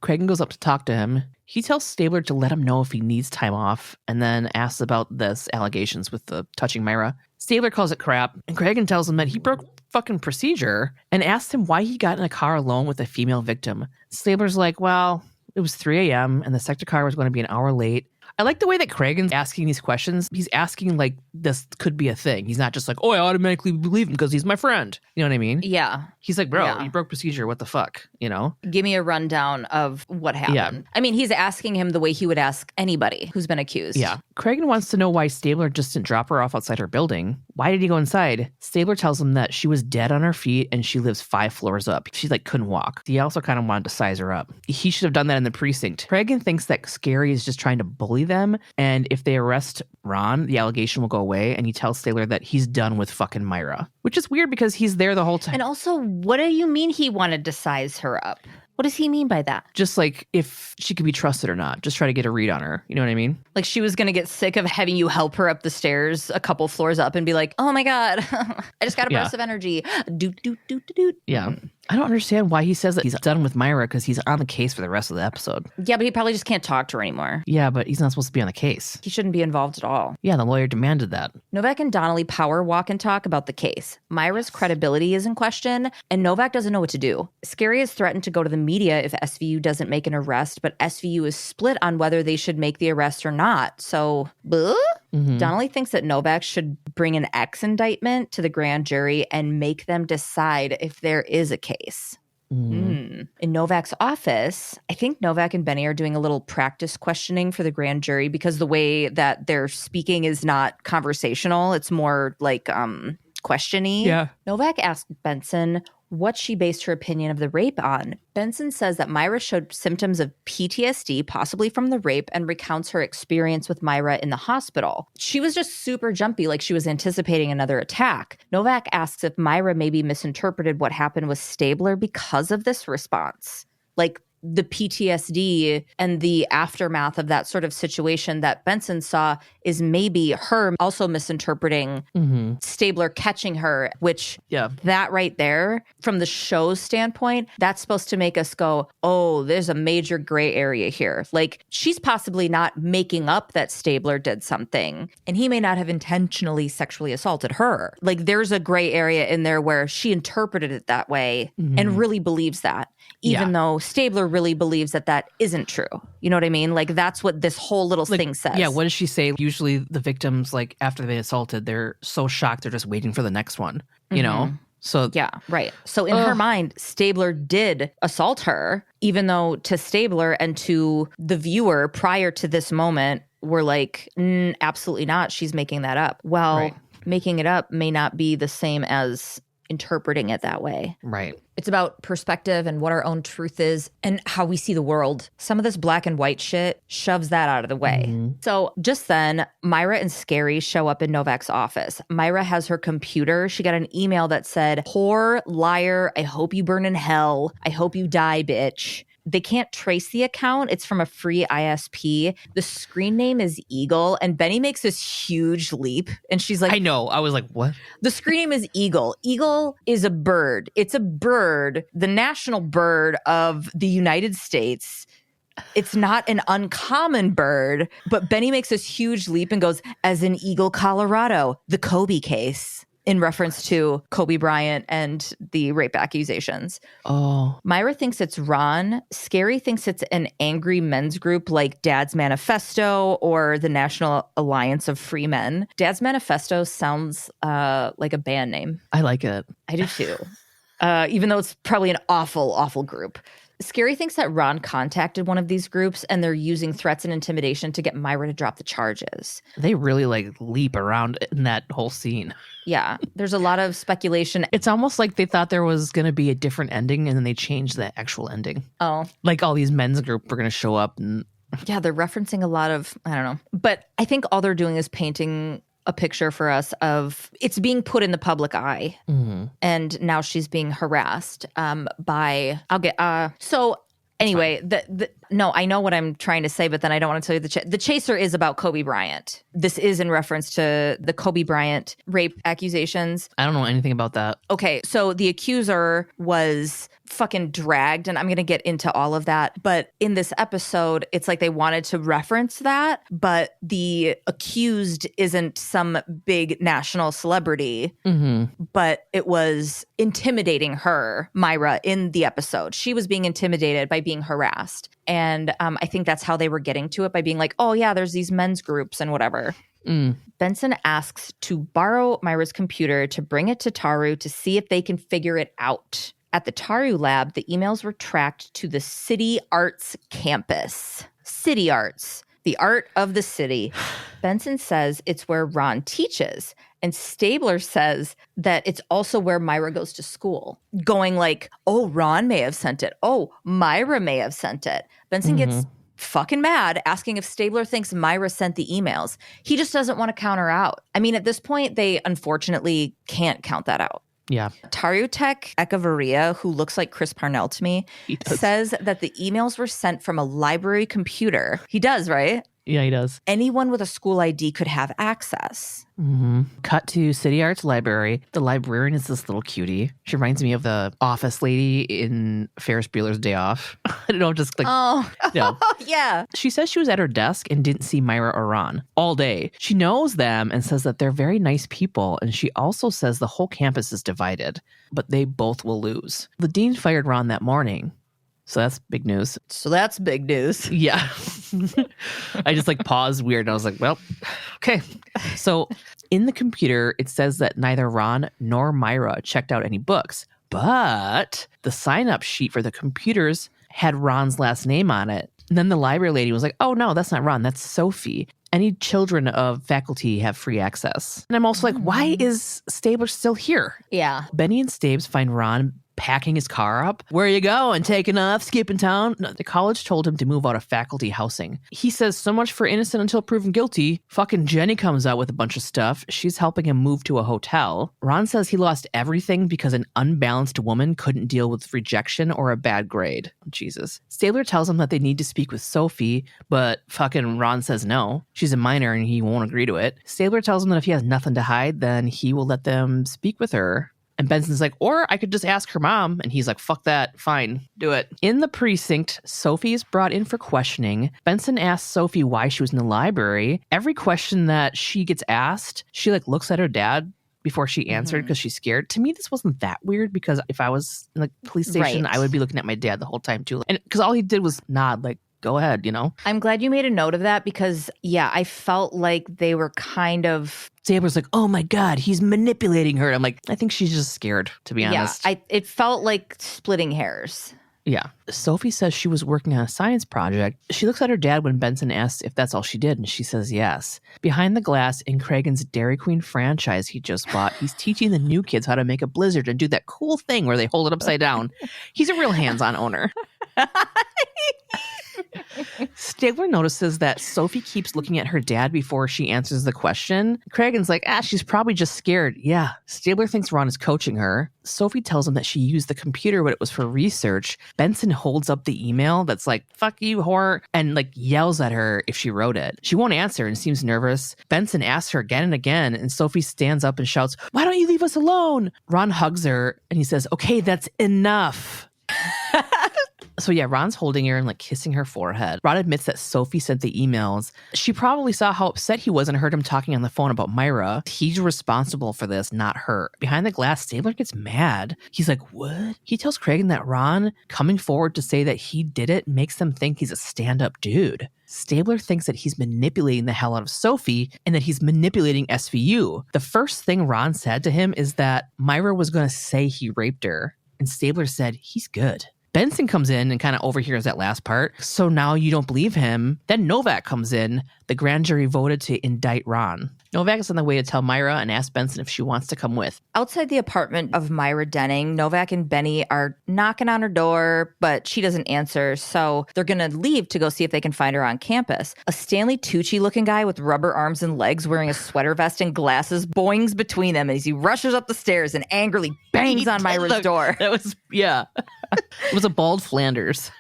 Cragen goes up to talk to him. He tells Stabler to let him know if he needs time off and then asks about this allegations with the touching Myra. Stabler calls it crap, and Cragen tells him that he broke fucking procedure and asks him why he got in a car alone with a female victim. Stabler's like, well, it was 3 a.m. and the sector car was going to be an hour late. I like the way that Cragen's asking these questions. He's asking like this could be a thing. He's not just like, oh, I automatically believe him because he's my friend. You know what I mean? Yeah. He's like, bro, you broke procedure. What the fuck? You know? Give me a rundown of what happened. Yeah. I mean, he's asking him the way he would ask anybody who's been accused. Yeah. Cragen wants to know why Stabler just didn't drop her off outside her building. Why did he go inside? Stabler tells him that she was dead on her feet and she lives 5 floors up. She like couldn't walk. He also kind of wanted to size her up. He should have done that in the precinct. Cragen thinks that Scary is just trying to bully them, and if they arrest Ron, the allegation will go away, and he tells Stabler that he's done with fucking Myra, which is weird because he's there the whole time. And also, what do you mean he wanted to size her up? What does he mean by that? Just like if she could be trusted or not. Just try to get a read on her. You know what I mean? Like she was going to get sick of having you help her up the stairs a couple floors up and be like, oh my God, I just got a burst of energy. Doot, doot, doot, doot, doot. Yeah. I don't understand why he says that he's done with Myra because he's on the case for the rest of the episode. Yeah, but he probably just can't talk to her anymore. Yeah, but he's not supposed to be on the case. He shouldn't be involved at all. Yeah, the lawyer demanded that. Novak and Donnelly power walk and talk about the case. Myra's credibility is in question, and Novak doesn't know what to do. Scary has threatened to go to the media if SVU doesn't make an arrest, but SVU is split on whether they should make the arrest or not. So, Donnelly thinks that Novak should bring an X indictment to the grand jury and make them decide if there is a case. In Novak's office, I think Novak and Benny are doing a little practice questioning for the grand jury because the way that they're speaking is not conversational. It's more like questioning. Yeah. Novak asked Benson what she based her opinion of the rape on. Benson says that Myra showed symptoms of PTSD, possibly from the rape, and recounts her experience with Myra in the hospital. She was just super jumpy, like she was anticipating another attack. Novak asks if Myra maybe misinterpreted what happened with Stabler because of this response. Like, the PTSD and the aftermath of that sort of situation that Benson saw is maybe her also misinterpreting Stabler catching her, which that right there, from the show's standpoint, that's supposed to make us go, oh, there's a major gray area here. Like, she's possibly not making up that Stabler did something, and he may not have intentionally sexually assaulted her. Like, there's a gray area in there where she interpreted it that way and really believes that. Even though Stabler really believes that that isn't true. You know what I mean? Like, that's what this whole little thing says. Yeah, what does she say? Usually the victims, like, after they've been assaulted, they're so shocked they're just waiting for the next one, you know? So yeah, right. So in her mind, Stabler did assault her, even though to Stabler and to the viewer prior to this moment were like, absolutely not. She's making that up. Well, making it up may not be the same as interpreting it that way. Right. It's about perspective and what our own truth is and how we see the world. Some of this black and white shit shoves that out of the way. So just then, Myra and Scary show up in Novak's office. Myra has her computer. She got an email that said, "Whore, liar, I hope you burn in hell. I hope you die, bitch." They can't trace the account. It's from a free ISP. The screen name is Eagle, and Benny makes this huge leap, and she's like, I know. I was like, what? The screen name is Eagle. Eagle is a bird. It's a bird, the national bird of the United States. It's not an uncommon bird, but Benny makes this huge leap and goes, as in Eagle, Colorado, the Kobe case. In reference to Kobe Bryant and the rape accusations. Oh. Myra thinks it's Ron. Scary thinks it's an angry men's group like Dad's Manifesto or the National Alliance of Free Men. Dad's Manifesto sounds like a band name. I like it. I do too. Even though it's probably an awful, awful group. Scary thinks that Ron contacted one of these groups and they're using threats and intimidation to get Myra to drop the charges. They really like leap around in that whole scene. Yeah, there's a lot of speculation. It's almost like they thought there was going to be a different ending and then they changed the actual ending. Oh. Like all these men's group were going to show up and... Yeah, they're referencing a lot of, I don't know. But I think all they're doing is painting a picture for us of it's being put in the public eye. And now she's being harassed by, so anyway, no, I know what I'm trying to say, but then I don't want to tell you the chaser is about Kobe Bryant. This is in reference to the Kobe Bryant rape accusations. I don't know anything about that. Okay, so the accuser was fucking dragged, and I'm going to get into all of that. But in this episode, it's like they wanted to reference that, but the accused isn't some big national celebrity, but it was intimidating her, Myra, in the episode. She was being intimidated by being harassed. And I think that's how they were getting to it, by being like, oh, yeah, there's these men's groups and whatever. Benson asks to borrow Myra's computer to bring it to Taru to see if they can figure it out. At the Taru lab, the emails were tracked to the City Arts campus. City Arts, the art of the city. Benson says it's where Ron teaches. And Stabler says that it's also where Myra goes to school. Going like, oh, Ron may have sent it. Oh, Myra may have sent it. Benson gets fucking mad, asking if Stabler thinks Myra sent the emails. He just doesn't want to count her out. I mean, at this point, they unfortunately can't count that out. Yeah. Tarutek Echevarria, who looks like Chris Parnell to me, says that the emails were sent from a library computer. He does, right? Yeah, he does. Anyone with a school ID could have access. Mm-hmm. Cut to City Arts Library. The librarian is this little cutie. She reminds me of the office lady in Ferris Bueller's Day Off. I don't know, just like, Yeah. She says she was at her desk and didn't see Myra or Ron all day. She knows them and says that they're very nice people. And she also says the whole campus is divided, but they both will lose. The dean fired Ron that morning. So that's big news. Yeah. I just like paused weird. And I was like, well, okay. So in the computer, it says that neither Ron nor Myra checked out any books, but the sign-up sheet for the computers had Ron's last name on it. And then the library lady was like, oh, no, that's not Ron. That's Sophie. Any children of faculty have free access. And I'm also like, why is Stabler still here? Yeah. Benny and Stabes find Ron packing his car up. Where you going? Taking off? Skipping town? No, the college told him to move out of faculty housing. He says, so much for innocent until proven guilty. Fucking Jenny comes out with a bunch of stuff. She's helping him move to a hotel. Ron says he lost everything because an unbalanced woman couldn't deal with rejection or a bad grade. Jesus. Stabler tells him that they need to speak with Sophie, but fucking Ron says no. She's a minor and he won't agree to it. Stabler tells him that if he has nothing to hide, then he will let them speak with her. And Benson's like, or I could just ask her mom. And he's like, fuck that. Fine. Do it. In the precinct, Sophie is brought in for questioning. Benson asks Sophie why she was in the library. Every question that she gets asked, she like looks at her dad before she answered because she's scared. To me, this wasn't that weird because if I was in the police station, I would be looking at my dad the whole time too. And because all he did was nod like, go ahead, you know? I'm glad you made a note of that because, yeah, I felt like they were kind of... Stabler's like, oh my God, he's manipulating her. I'm like, I think she's just scared, to be honest. Yeah, it felt like splitting hairs. Yeah. Sophie says she was working on a science project. She looks at her dad when Benson asks if that's all she did, and she says yes. Behind the glass in Cragen's Dairy Queen franchise he just bought, he's teaching the new kids how to make a blizzard and do that cool thing where they hold it upside down. He's a real hands-on owner. Stabler notices that Sophie keeps looking at her dad before she answers the question. Cragen's like, she's probably just scared. Yeah. Stabler thinks Ron is coaching her. Sophie tells him that she used the computer, but it was for research. Benson holds up the email that's like, fuck you, whore, and like yells at her if she wrote it. She won't answer and seems nervous. Benson asks her again and again, and Sophie stands up and shouts, why don't you leave us alone? Ron hugs her and he says, okay, that's enough. So yeah, Ron's holding her and like kissing her forehead. Ron admits that Sophie sent the emails. She probably saw how upset he was and heard him talking on the phone about Myra. He's responsible for this, not her. Behind the glass, Stabler gets mad. He's like, what? He tells Cragen that Ron coming forward to say that he did it makes them think he's a stand-up dude. Stabler thinks that he's manipulating the hell out of Sophie and that he's manipulating SVU. The first thing Ron said to him is that Myra was going to say he raped her. And Stabler said, he's good. Benson comes in and kind of overhears that last part. So now you don't believe him. Then Novak comes in. The grand jury voted to indict Ron. Novak is on the way to tell Myra and ask Benson if she wants to come with. Outside the apartment of Myra Denning, Novak and Benny are knocking on her door, but she doesn't answer, so they're going to leave to go see if they can find her on campus. A Stanley Tucci-looking guy with rubber arms and legs wearing a sweater vest and glasses boings between them as he rushes up the stairs and angrily bangs on Myra's door. That was, yeah. It was a bald Flanders.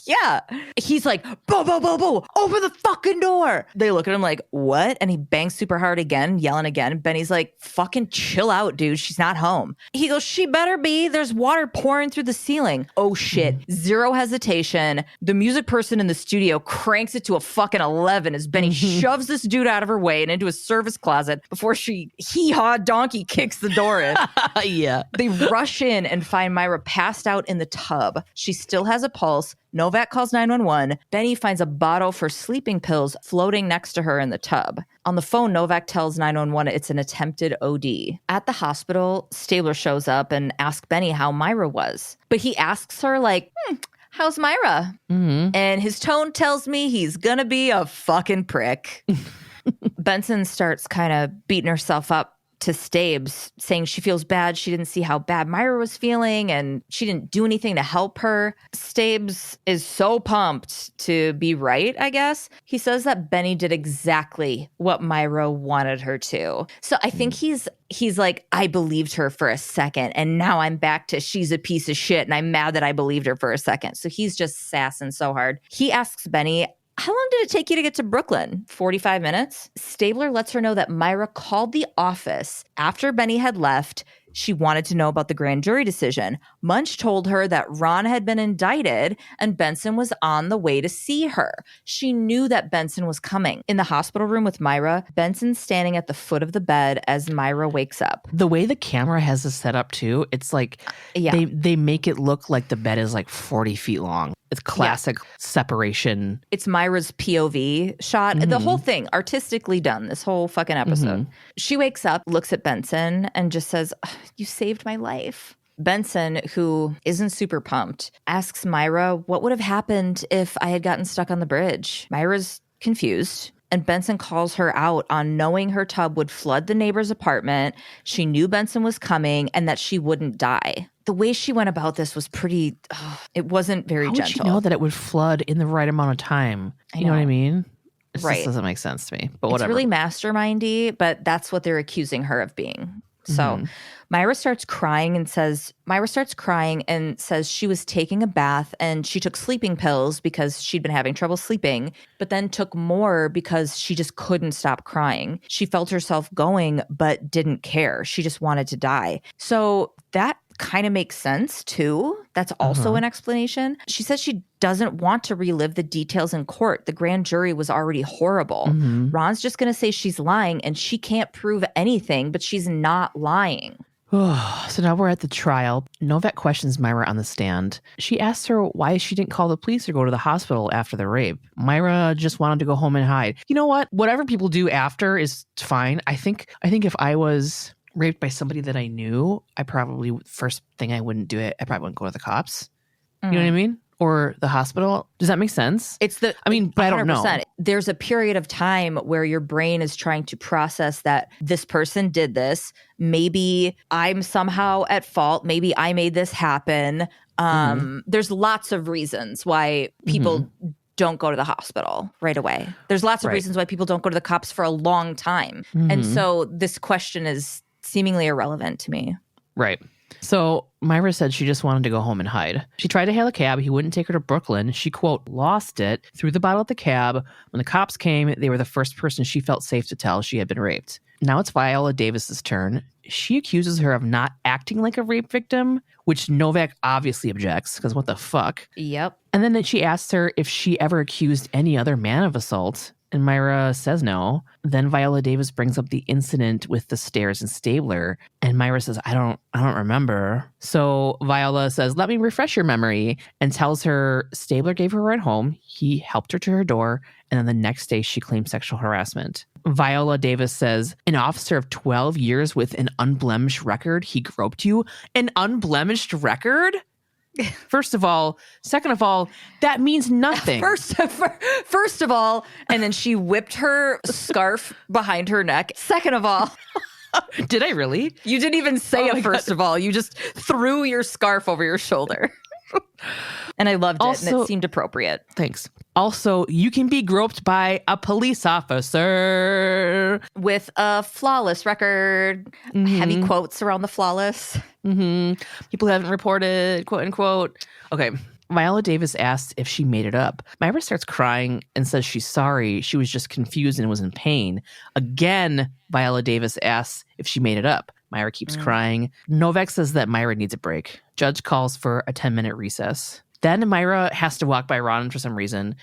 Yeah. He's like, boo, boo, boo, boo, open the fucking door. They look at him like, what? And he bangs super hard again, yelling again. Benny's like, fucking chill out, dude. She's not home. He goes, she better be. There's water pouring through the ceiling. Oh, shit. Zero hesitation. The music person in the studio cranks it to a fucking 11 as Benny shoves this dude out of her way and into a service closet before she hee-haw donkey kicks the door in. Yeah. They rush in and find Myra passed out in the tub. She still has a pulse. Novak calls 911. Benny finds a bottle for sleeping pills floating next to her in the tub. On the phone, Novak tells 911 it's an attempted OD. At the hospital, Stabler shows up and asks Benny how Myra was. But he asks her like, how's Myra? Mm-hmm. And his tone tells me he's gonna be a fucking prick. Benson starts kind of beating herself up to Stabes, saying she feels bad. She didn't see how bad Myra was feeling and she didn't do anything to help her. Stabes is so pumped to be right, I guess. He says that Benny did exactly what Myra wanted her to. So I think he's like, I believed her for a second and now I'm back to she's a piece of shit and I'm mad that I believed her for a second. So he's just sassing so hard. He asks Benny How long did it take you to get to Brooklyn? 45 minutes? Stabler lets her know that Myra called the office after Benny had left. She wanted to know about the grand jury decision. Munch told her that Ron had been indicted and Benson was on the way to see her. She knew that Benson was coming. In the hospital room with Myra, Benson's standing at the foot of the bed as Myra wakes up. The way the camera has this set up too, it's like they make it look like the bed is like 40 feet long. It's classic separation. It's Myra's POV shot. The whole thing, artistically done, this whole fucking episode. She wakes up, looks at Benson, and just says, "You saved my life." Benson, who isn't super pumped, asks Myra what would have happened if I had gotten stuck on the bridge. Myra's confused. And Benson calls her out on knowing her tub would flood the neighbor's apartment. She knew Benson was coming and that she wouldn't die. The way she went about this was pretty, it wasn't very gentle. How would she know that it would flood in the right amount of time? You know what I mean? It just doesn't make sense to me, but whatever. It's really mastermindy, but that's what they're accusing her of being. So Myra starts crying and says she was taking a bath and she took sleeping pills because she'd been having trouble sleeping, but then took more because she just couldn't stop crying. She felt herself going, but didn't care. She just wanted to die. So that kind of makes sense too. That's also an explanation. She says she doesn't want to relive the details in court. The grand jury was already horrible. Ron's just going to say she's lying and she can't prove anything, but she's not lying. So now we're at the trial. Novak questions Myra on the stand. She asks her why she didn't call the police or go to the hospital after the rape. Myra just wanted to go home and hide. You know what? Whatever people do after is fine. I think if I was raped by somebody that I knew, I probably, first thing I wouldn't do it, I probably wouldn't go to the cops. You know what I mean? Or the hospital. Does that make sense? But I don't know. There's a period of time where your brain is trying to process that this person did this. Maybe I'm somehow at fault. Maybe I made this happen. There's lots of reasons why people don't go to the hospital right away. There's lots of reasons why people don't go to the cops for a long time. And so this question is seemingly irrelevant to me. Right. So Myra said she just wanted to go home and hide. She tried to hail a cab. He wouldn't take her to Brooklyn. She, quote, lost it, threw the bottle at the cab. When the cops came, they were the first person she felt safe to tell she had been raped. Now it's Viola Davis's turn. She accuses her of not acting like a rape victim, which Novak obviously objects, because what the fuck? Yep. And then she asks her if she ever accused any other man of assault. And Myra says no. Then Viola Davis brings up the incident with the stairs and Stabler. And Myra says, I don't remember. So Viola says, let me refresh your memory, and tells her Stabler gave her a ride home. He helped her to her door. And then the next day she claimed sexual harassment. Viola Davis says, an officer of 12 years with an unblemished record, he groped you? An unblemished record? First of all. Second of all, that means nothing. First of all, and then she whipped her scarf behind her neck. Second of all. Did I really? You didn't even say it first of all. You just threw your scarf over your shoulder. And I loved it, and it seemed appropriate. Thanks. Also, you can be groped by a police officer. With a flawless record. Heavy quotes around the flawless. People haven't reported, quote unquote. Okay. Viola Davis asks if she made it up. Myra starts crying and says she's sorry. She was just confused and was in pain. Again, Viola Davis asks if she made it up. Myra keeps crying. Novak says that Myra needs a break. Judge calls for a 10-minute recess. Then Myra has to walk by Ron for some reason.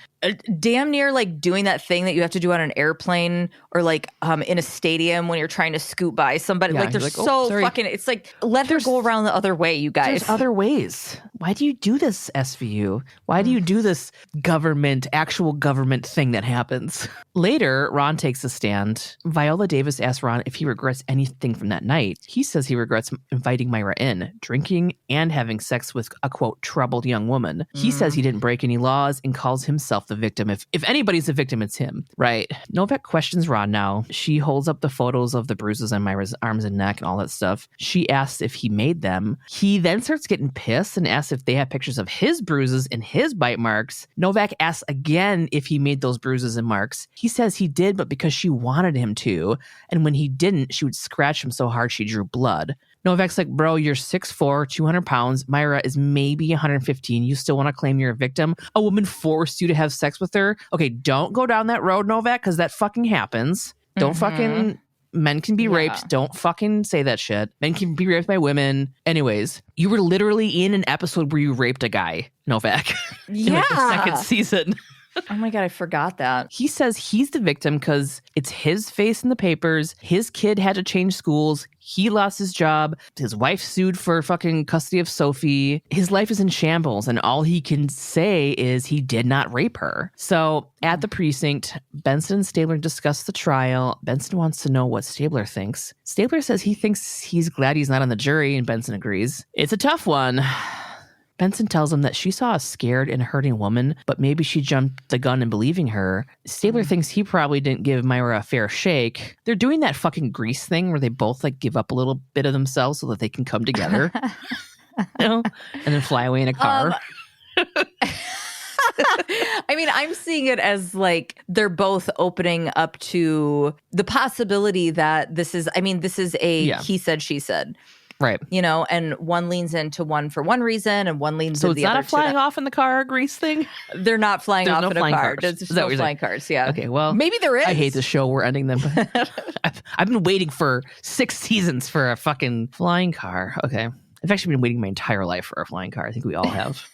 Damn near like doing that thing that you have to do on an airplane or like in a stadium when you're trying to scoot by somebody. Like they're like, fucking, it's like, let her go around the other way, you guys. There's other ways. Why do you do this, SVU? Why do you do this actual government thing that happens? Later, Ron takes a stand. Viola Davis asks Ron if he regrets anything from that night. He says he regrets inviting Myra in, drinking, and having sex with a, quote, troubled young woman. He says he didn't break any laws and calls himself the victim. If anybody's a victim, it's him. Right. Novak questions Ron now. She holds up the photos of the bruises on Myra's arms and neck and all that stuff. She asks if he made them. He then starts getting pissed and asks if they have pictures of his bruises and his bite marks. Novak asks again if he made those bruises and marks. He says he did, but because she wanted him to. And when he didn't, she would scratch him so hard she drew blood. Novak's like, bro, you're 6'4", 200 pounds. Myra is maybe 115. You still want to claim you're a victim? A woman forced you to have sex with her? Okay, don't go down that road, Novak, because that fucking happens. Don't fucking... Men can be raped. Don't fucking say that shit. Men can be raped by women. Anyways, you were literally in an episode where you raped a guy, Novak. In like the second season. Oh my God, I forgot that. He says he's the victim because it's his face in the papers. His kid had to change schools. He lost his job. His wife sued for fucking custody of Sophie. His life is in shambles, and all he can say is he did not rape her. So at the precinct, Benson and Stabler discuss the trial. Benson wants to know what Stabler thinks. Stabler says he thinks he's glad he's not on the jury, and Benson agrees. It's a tough one. Benson tells him that she saw a scared and hurting woman, but maybe she jumped the gun in believing her. Stabler thinks he probably didn't give Myra a fair shake. They're doing that fucking Grease thing where they both like give up a little bit of themselves so that they can come together, you know, and then fly away in a car. I mean, I'm seeing it as like they're both opening up to the possibility that this is a he said, she said. Right. You know, and one leans into one for one reason and one leans into the other. So it's not a flying off in the car Grease thing? They're not flying off in a car. There's no flying cars, yeah. Okay, well. Maybe there is. I hate the show. We're ending them. I've been waiting for 6 seasons for a fucking flying car. Okay. I've actually been waiting my entire life for a flying car. I think we all have.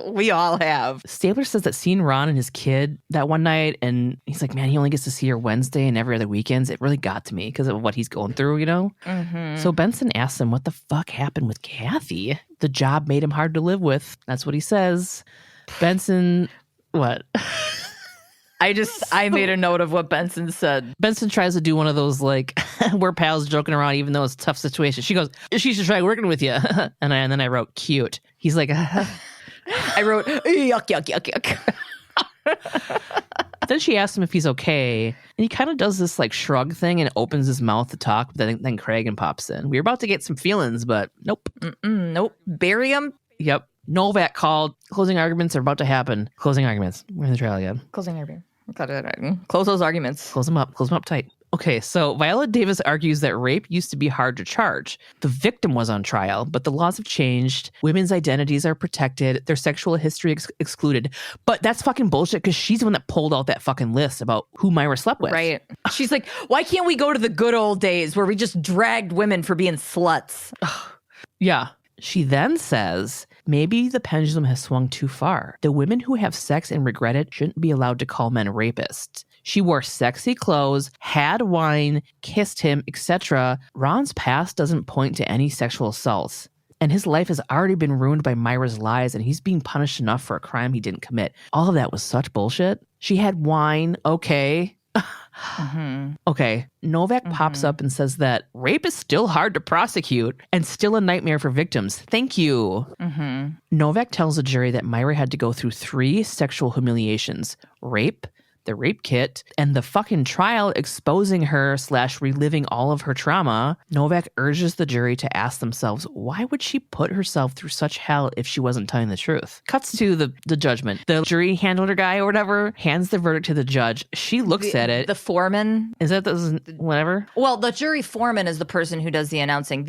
We all have. Stabler says that seeing Ron and his kid that one night, and he's like, man, he only gets to see her Wednesday and every other weekends. It really got to me because of what he's going through, you know? Mm-hmm. So Benson asks him what the fuck happened with Kathy. The job made him hard to live with. That's what he says. Benson, what? I made a note of what Benson said. Benson tries to do one of those, like, we're pals joking around, even though it's a tough situation. She goes, she should try working with you. And then I wrote, cute. He's like, I wrote, yuck, yuck, yuck, yuck. Then she asks him if he's okay. And he kind of does this, like, shrug thing and opens his mouth to talk. But then Cragen pops in. We were about to get some feelings, but nope. Nope. Bury him. Yep. Novak called. Closing arguments are about to happen. Closing arguments. We're in the trial again. Closing argument. Close those arguments. Close them up tight. Okay, so Viola Davis argues that rape used to be hard to charge. The victim was on trial, but the laws have changed. Women's identities are protected. Their sexual history excluded. But that's fucking bullshit because she's the one that pulled out that fucking list about who Myra slept with. Right. She's like, why can't we go to the good old days where we just dragged women for being sluts? Yeah. She then says, maybe the pendulum has swung too far. The women who have sex and regret it shouldn't be allowed to call men rapists. She wore sexy clothes, had wine, kissed him, etc. Ron's past doesn't point to any sexual assaults. And his life has already been ruined by Myra's lies, and he's being punished enough for a crime he didn't commit. All of that was such bullshit. She had wine, okay. Okay, Novak pops up and says that rape is still hard to prosecute and still a nightmare for victims. Thank you. Novak tells the jury that Myra had to go through 3 sexual humiliations: rape, the rape kit, and the fucking trial exposing her / reliving all of her trauma. Novak urges the jury to ask themselves, why would she put herself through such hell if she wasn't telling the truth? Cuts to the judgment. The jury handler guy or whatever hands the verdict to the judge. She looks at it. The foreman. Is that whatever? Well, the jury foreman is the person who does the announcing. Are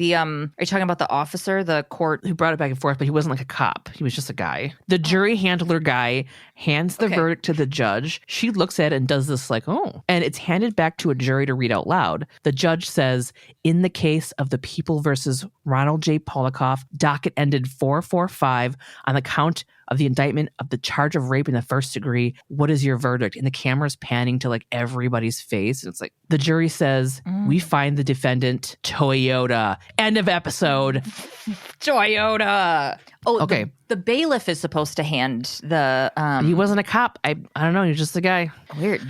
you talking about the officer, the court? Who brought it back and forth, but he wasn't like a cop. He was just a guy. The jury handler guy hands the verdict to the judge. She looks at it and does this like, oh. And it's handed back to a jury to read out loud. The judge says, in the case of the People versus Ronald J. Polikoff, docket ended 445 on the count of the indictment of the charge of rape in the first degree. What is your verdict? And the camera's panning to like everybody's face. And it's like, the jury says, we find the defendant Toyota. End of episode. Toyota. Oh, okay. The bailiff is supposed to hand the... He wasn't a cop. I don't know. He was just a guy. Weird.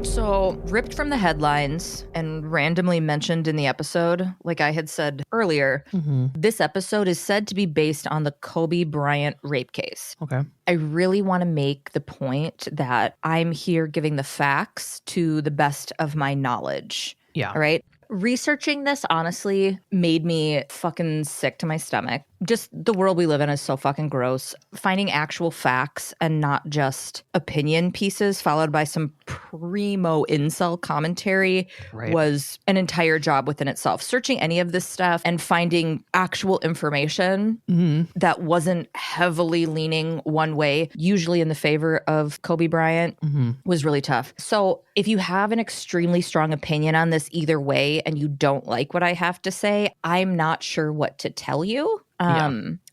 So, ripped from the headlines and randomly mentioned in the episode, like I had said earlier, this episode is said to be based on the Kobe Bryant rape case. Okay. I really want to make the point that I'm here giving the facts to the best of my knowledge. Yeah. All right. Researching this honestly made me fucking sick to my stomach Just the world we live in is so fucking gross. Finding actual facts and not just opinion pieces followed by some primo incel commentary was an entire job within itself. Searching any of this stuff and finding actual information that wasn't heavily leaning one way, usually in the favor of Kobe Bryant, was really tough. So if you have an extremely strong opinion on this either way and you don't like what I have to say, I'm not sure what to tell you.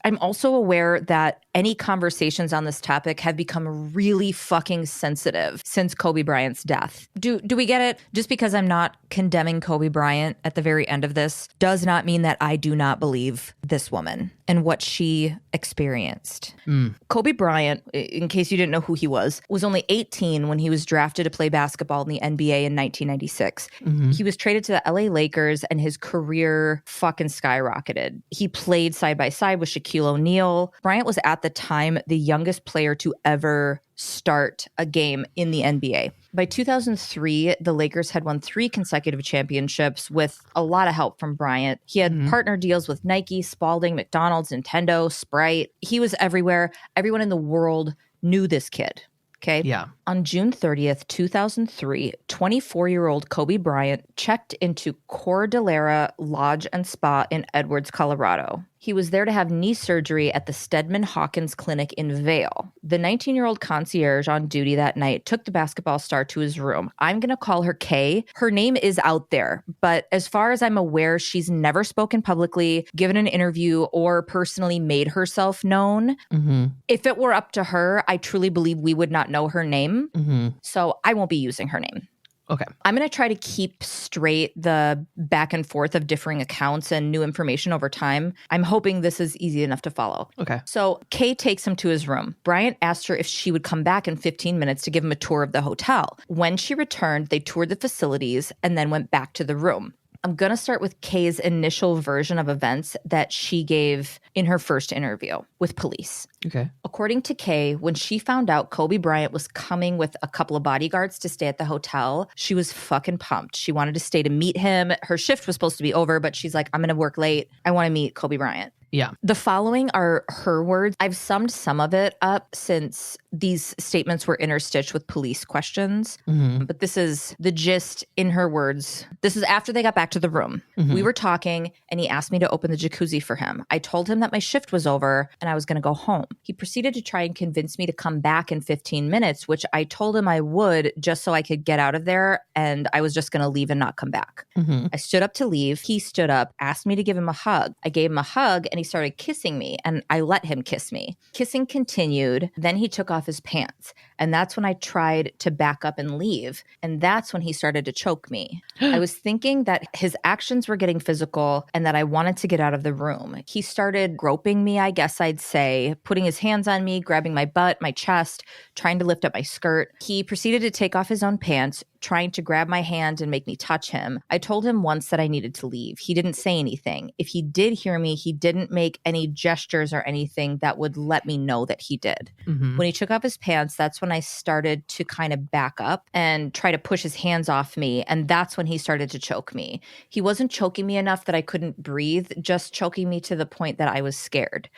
I'm also aware that any conversations on this topic have become really fucking sensitive since Kobe Bryant's death. Do we get it? Just because I'm not condemning Kobe Bryant at the very end of this does not mean that I do not believe this woman and what she experienced. Kobe Bryant, in case you didn't know who he was only 18 when he was drafted to play basketball in the NBA in 1996. He was traded to the LA Lakers and his career fucking skyrocketed. He played side by side with Shaquille O'Neal. Bryant was at the time the youngest player to ever start a game in the NBA. By 2003, the Lakers had won 3 consecutive championships with a lot of help from Bryant. He had partner deals with Nike, Spalding, McDonald's, Nintendo, Sprite. He was everywhere. Everyone in the world knew this kid. Okay. Yeah. On June 30th, 2003, 24-year-old Kobe Bryant checked into Cordillera Lodge and Spa in Edwards, Colorado. He was there to have knee surgery at the Steadman Hawkins Clinic in Vail. The 19-year-old concierge on duty that night took the basketball star to his room. I'm going to call her Kay. Her name is out there, but as far as I'm aware, she's never spoken publicly, given an interview, or personally made herself known. If it were up to her, I truly believe we would not know her name. So I won't be using her name. Okay. I'm going to try to keep straight the back and forth of differing accounts and new information over time. I'm hoping this is easy enough to follow. Okay. So Kay takes him to his room. Bryant asked her if she would come back in 15 minutes to give him a tour of the hotel. When she returned, they toured the facilities and then went back to the room. I'm going to start with Kay's initial version of events that she gave in her first interview with police. Okay. According to Kay, when she found out Kobe Bryant was coming with a couple of bodyguards to stay at the hotel, she was fucking pumped. She wanted to stay to meet him. Her shift was supposed to be over, but she's like, I'm going to work late. I want to meet Kobe Bryant. Yeah. The following are her words. I've summed some of it up since these statements were interstitched with police questions. But this is the gist in her words. This is after they got back to the room. We were talking and he asked me to open the jacuzzi for him. I told him that my shift was over and I was going to go home. He proceeded to try and convince me to come back in 15 minutes, which I told him I would just so I could get out of there, and I was just going to leave and not come back. I stood up to leave. He stood up, asked me to give him a hug. I gave him a hug and he started kissing me, and I let him kiss me. Kissing continued. Then he took off his pants, and that's when I tried to back up and leave, and that's when he started to choke me. I was thinking that his actions were getting physical and that I wanted to get out of the room. He started groping me, I guess I'd say, putting his hands on me, grabbing my butt, my chest, trying to lift up my skirt. He proceeded to take off his own pants, trying to grab my hand and make me touch him. I told him once that I needed to leave. He didn't say anything. If he did hear me, he didn't make any gestures or anything that would let me know that he did. When he took off his pants, that's when I started to kind of back up and try to push his hands off me. And that's when he started to choke me. He wasn't choking me enough that I couldn't breathe, just choking me to the point that I was scared.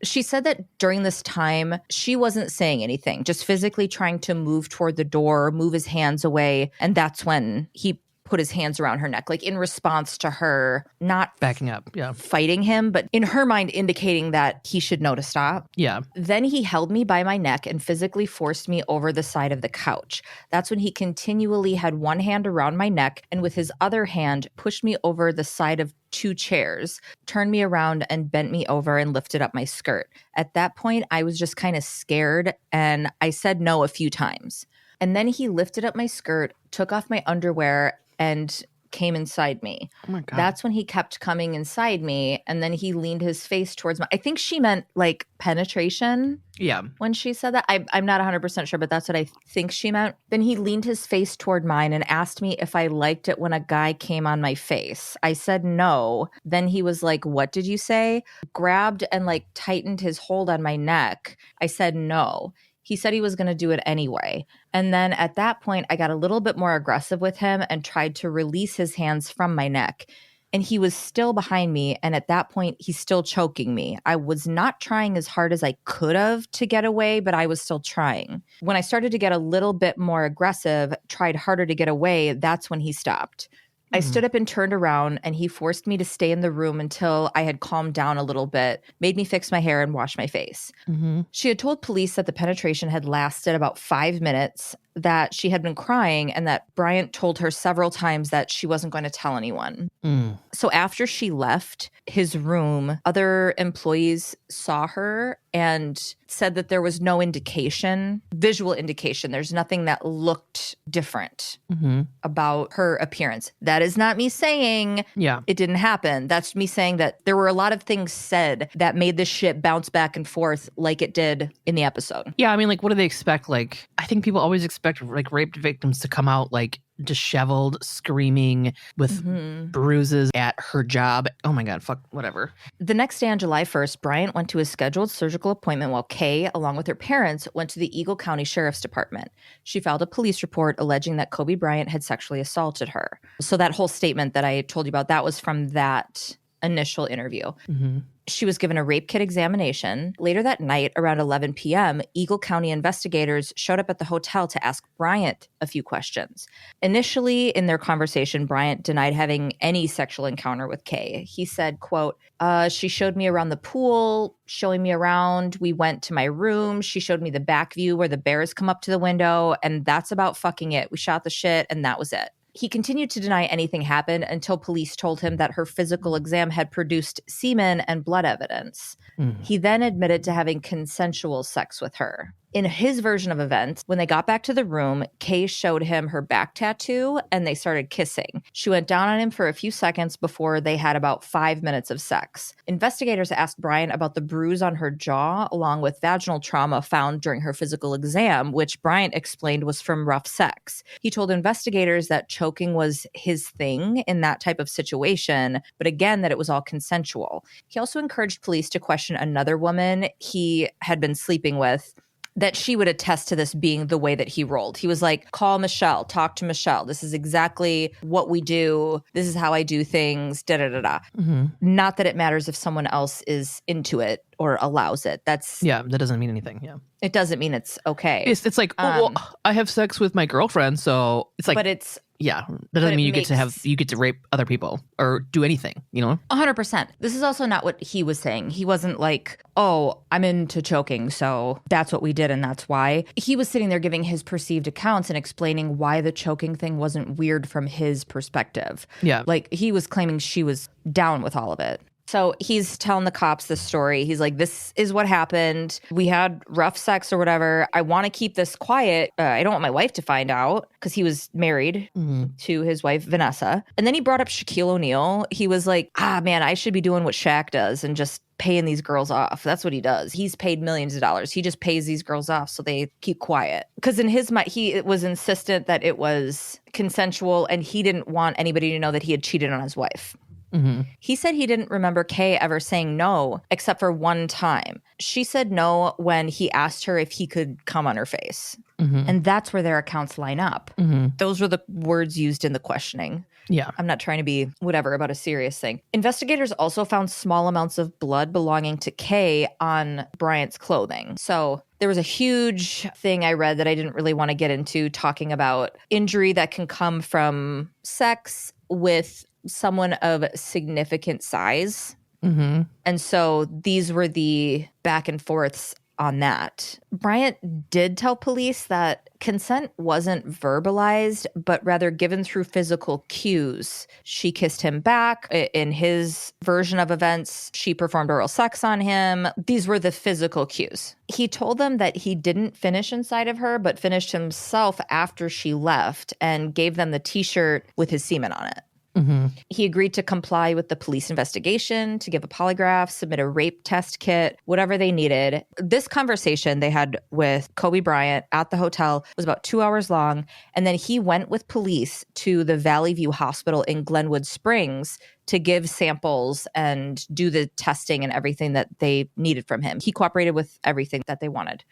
She said that during this time, she wasn't saying anything, just physically trying to move toward the door, move his hands away. And that's when he put his hands around her neck, like in response to her not backing up, fighting him, but in her mind indicating that he should know to stop. Yeah. Then he held me by my neck and physically forced me over the side of the couch. That's when he continually had one hand around my neck and with his other hand pushed me over the side of 2 chairs, turned me around and bent me over and lifted up my skirt. At that point, I was just kind of scared and I said no a few times. And then he lifted up my skirt, took off my underwear, and came inside me. Oh my God. That's when he kept coming inside me. And then he leaned his face towards my, I think she meant like penetration. Yeah. When she said that, I'm not 100% sure, but that's what I think she meant. Then he leaned his face toward mine and asked me if I liked it when a guy came on my face. I said no. Then he was like, what did you say? Grabbed and like tightened his hold on my neck. I said no. He said he was going to do it anyway. And then at that point, I got a little bit more aggressive with him and tried to release his hands from my neck. and he was still behind me. And at that point, he's still choking me. I was not trying as hard as I could have to get away, but I was still trying. When I started to get a little bit more aggressive, tried harder to get away, that's when he stopped. I stood up and turned around, and he forced me to stay in the room until I had calmed down a little bit, made me fix my hair and wash my face. She had told police that the penetration had lasted about 5 minutes, that she had been crying, and that Bryant told her several times that she wasn't going to tell anyone. So after she left his room, other employees saw her and said that there was no indication, visual indication. There's nothing that looked different about her appearance. That is not me saying it didn't happen. That's me saying that there were a lot of things said that made this shit bounce back and forth like it did in the episode. Yeah, I mean, like, what do they expect? Like, I think people always expect like rape victims to come out like disheveled, screaming with bruises at her job. Oh my God, fuck, whatever. The next day on July 1st, Bryant went to his scheduled surgical appointment while Kay, along with her parents, went to the Eagle County Sheriff's Department. She filed a police report alleging that Kobe Bryant had sexually assaulted her. So that whole statement that I told you about, that was from that initial interview. She was given a rape kit examination. Later that night, around 11 p.m., Eagle County investigators showed up at the hotel to ask Bryant a few questions. Initially, in their conversation, Bryant denied having any sexual encounter with Kay. He said, quote, she showed me around the pool, showing me around. We went to my room. She showed me the back view where the bears come up to the window, and that's about fucking it. We shot the shit, and that was it. He continued to deny anything happened until police told him that her physical exam had produced semen and blood evidence. He then admitted to having consensual sex with her. In his version of events, when they got back to the room, Kay showed him her back tattoo and they started kissing. She went down on him for a few seconds before they had about 5 minutes of sex. Investigators asked Bryant about the bruise on her jaw, along with vaginal trauma found during her physical exam, which Bryant explained was from rough sex. He told investigators that choking was his thing in that type of situation, but again, that it was all consensual. He also encouraged police to question another woman he had been sleeping with, that she would attest to this being the way that he rolled. He was like, call Michelle, talk to Michelle. This is exactly what we do. This is how I do things, da-da-da-da. Not that it matters if someone else is into it or allows it. That doesn't mean anything. Yeah. It doesn't mean it's okay. It's like, I have sex with my girlfriend, so it's like, but it's, yeah, that doesn't mean you get to rape other people or do anything, you know? 100%. This is also not what he was saying. He wasn't like, oh, I'm into choking, so that's what we did and that's why. He was sitting there giving his perceived accounts and explaining why the choking thing wasn't weird from his perspective. Yeah. Like, he was claiming she was down with all of it. So he's telling the cops this story. He's like, this is what happened. We had rough sex or whatever. I want to keep this quiet. I don't want my wife to find out, because he was married to his wife, Vanessa. And then he brought up Shaquille O'Neal. He was like, man, I should be doing what Shaq does and just paying these girls off. That's what he does. He's paid millions of dollars. He just pays these girls off so they keep quiet. Because in his mind, he was insistent that it was consensual and he didn't want anybody to know that he had cheated on his wife. He said he didn't remember Kay ever saying no, except for one time. She said no when he asked her if he could come on her face. And that's where their accounts line up. Those were the words used in the questioning. Yeah. I'm not trying to be whatever about a serious thing. Investigators also found small amounts of blood belonging to Kay on Bryant's clothing. So there was a huge thing I read that I didn't really want to get into, talking about injury that can come from sex with someone of significant size. And so these were the back and forths on that. Bryant did tell police that consent wasn't verbalized, but rather given through physical cues. She kissed him back. In his version of events, she performed oral sex on him. These were the physical cues. He told them that he didn't finish inside of her, but finished himself after she left, and gave them the t-shirt with his semen on it. He agreed to comply with the police investigation, to give a polygraph, submit a rape test kit, whatever they needed. This conversation they had with Kobe Bryant at the hotel was about 2 hours long. And then he went with police to the Valley View Hospital in Glenwood Springs to give samples and do the testing and everything that they needed from him. He cooperated with everything that they wanted.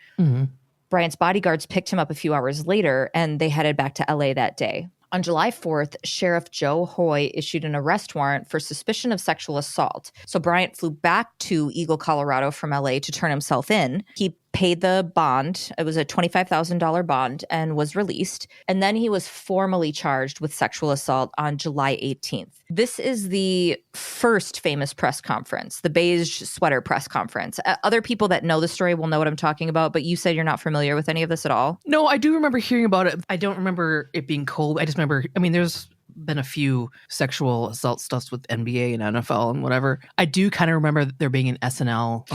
Bryant's bodyguards picked him up a few hours later, and they headed back to LA that day. On July 4th, Sheriff Joe Hoy issued an arrest warrant for suspicion of sexual assault. So Bryant flew back to Eagle, Colorado from LA to turn himself in. He paid the bond. It was a $25,000 bond and was released. And then he was formally charged with sexual assault on July 18th. This is the first famous press conference, the beige sweater press conference. Other people that know the story will know what I'm talking about, but you said you're not familiar with any of this at all? No, I do remember hearing about it. I don't remember it being cold. I just remember, there's been a few sexual assault stuffs with NBA and NFL and whatever. I do kind of remember there being an SNL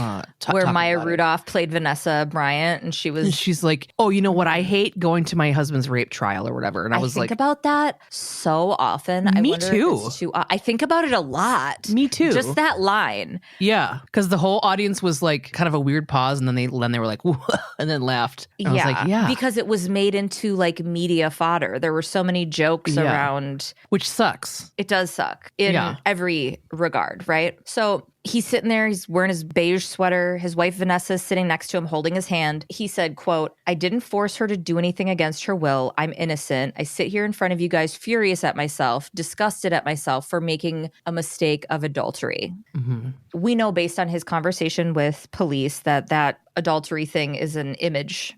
where Maya Rudolph played Vanessa Bryant, and she's like, oh, you know what? I hate going to my husband's rape trial or whatever. And I was think about that so often. Me too. I think about it a lot. Me too. Just that line. Yeah, because the whole audience was like kind of a weird pause, and then they were like, and then laughed. And I was like, yeah, because it was made into like media fodder. There were so many jokes around. Which sucks. It does suck in every regard, right? So he's sitting there, he's wearing his beige sweater. His wife, Vanessa, is sitting next to him holding his hand. He said, quote, "I didn't force her to do anything against her will. I'm innocent. I sit here in front of you guys furious at myself, disgusted at myself for making a mistake of adultery." Mm-hmm. We know based on his conversation with police that adultery thing is an image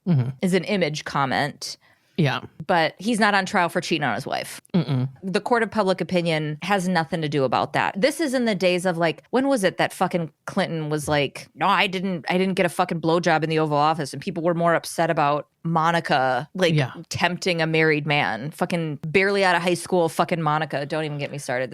comment. Yeah. But he's not on trial for cheating on his wife. Mm-mm. The court of public opinion has nothing to do about that. This is in the days of like, when was it that fucking Clinton was like, no, I didn't get a fucking blowjob in the Oval Office, and people were more upset about Monica tempting a married man. Fucking barely out of high school, fucking Monica. Don't even get me started.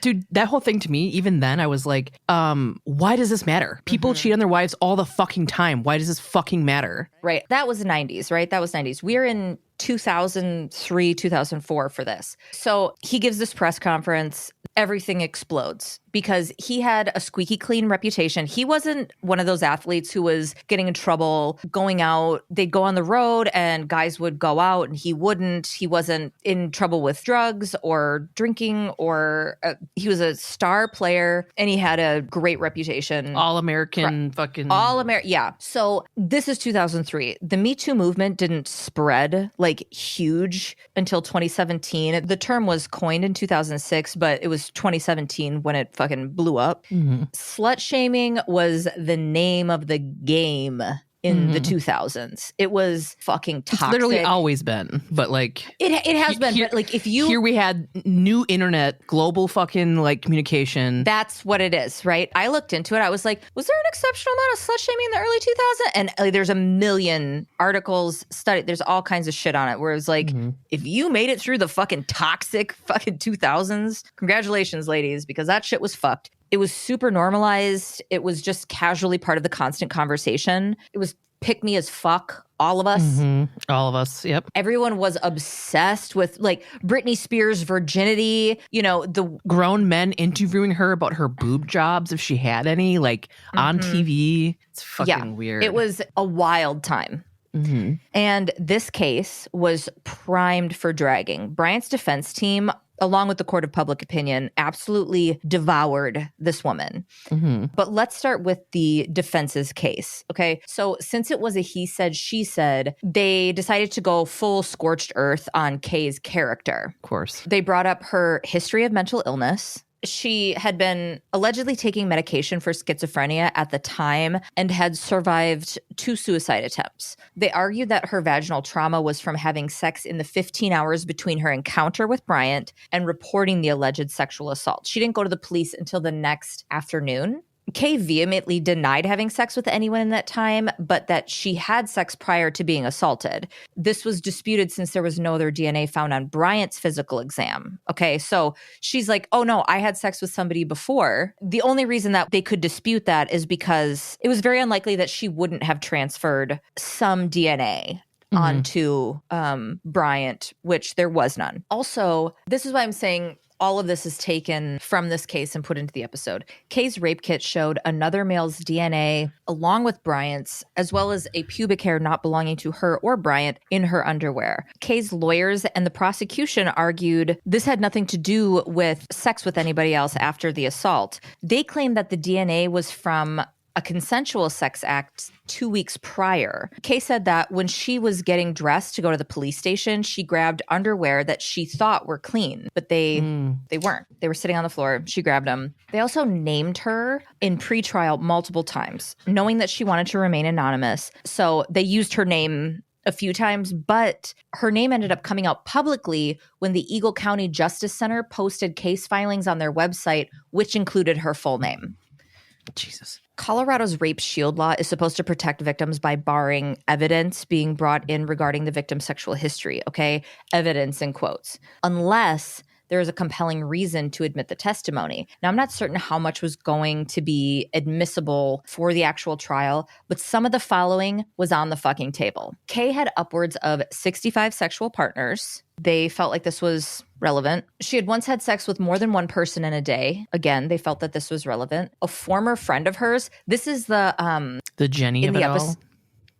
Dude, that whole thing to me, even then I was like, why does this matter? People cheat on their wives all the fucking time. Why does this fucking matter? Right. That was the 90s, right? That was 90s. We're in 2003, 2004 for this. So he gives this press conference. Everything explodes because he had a squeaky clean reputation. He wasn't one of those athletes who was getting in trouble, going out. They'd go on the road and guys would go out and he wouldn't. He wasn't in trouble with drugs or drinking or he was a star player and he had a great reputation. All-American fucking. All-American. Yeah. So this is 2003. The Me Too movement didn't spread like huge until 2017. The term was coined in 2006, but it was 2017 when it fucking blew up. Mm-hmm. Slut shaming was the name of the game in the 2000s. It was fucking toxic. It's literally always been, but like it has been. But like here we had new internet, global fucking like communication. That's what it is, right? I looked into it. I was like, was there an exceptional amount of slut shaming in the early 2000s? And there's a million articles studied. There's all kinds of shit on it. Where it's like, if you made it through the fucking toxic fucking 2000s, congratulations, ladies, because that shit was fucked. It was super normalized. It was just casually part of the constant conversation. It was pick me as fuck, all of us. Mm-hmm. All of us, yep. Everyone was obsessed with like Britney Spears' virginity, the grown men interviewing her about her boob jobs, if she had any, like on TV. It's fucking weird. It was a wild time. Mm-hmm. And this case was primed for dragging. Bryant's defense team, along with the court of public opinion, absolutely devoured this woman. Mm-hmm. But let's start with the defense's case, okay? So since it was a he said, she said, they decided to go full scorched earth on Kay's character. Of course. They brought up her history of mental illness. She had been allegedly taking medication for schizophrenia at the time and had survived 2 suicide attempts. They argued that her vaginal trauma was from having sex in the 15 hours between her encounter with Bryant and reporting the alleged sexual assault. She didn't go to the police until the next afternoon. Kay vehemently denied having sex with anyone in that time, but that she had sex prior to being assaulted. This was disputed since there was no other DNA found on Bryant's physical exam. Okay, so she's like, oh no, I had sex with somebody before. The only reason that they could dispute that is because it was very unlikely that she wouldn't have transferred some DNA onto Bryant, which there was none. Also, this is why I'm saying all of this is taken from this case and put into the episode. Kay's rape kit showed another male's DNA along with Bryant's, as well as a pubic hair not belonging to her or Bryant in her underwear. Kay's lawyers and the prosecution argued this had nothing to do with sex with anybody else after the assault. They claimed that the DNA was from a consensual sex act 2 weeks prior. Kay said that when she was getting dressed to go to the police station, she grabbed underwear that she thought were clean, but they weren't. They were sitting on the floor. She grabbed them. They also named her in pretrial multiple times, knowing that she wanted to remain anonymous. So they used her name a few times, but her name ended up coming out publicly when the Eagle County Justice Center posted case filings on their website, which included her full name. Jesus. Colorado's rape shield law is supposed to protect victims by barring evidence being brought in regarding the victim's sexual history, okay? Evidence in quotes. Unless there is a compelling reason to admit the testimony. Now, I'm not certain how much was going to be admissible for the actual trial, but some of the following was on the fucking table. Kay had upwards of 65 sexual partners. They felt like this was relevant. She had once had sex with more than one person in a day. Again, they felt that this was relevant. A former friend of hers, this is the Jenny in of the it episode. all?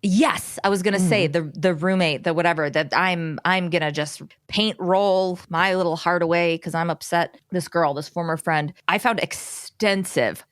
Yes, I was gonna say the roommate, the whatever, that I'm gonna just paint roll my little heart away because I'm upset. This girl, this former friend, I found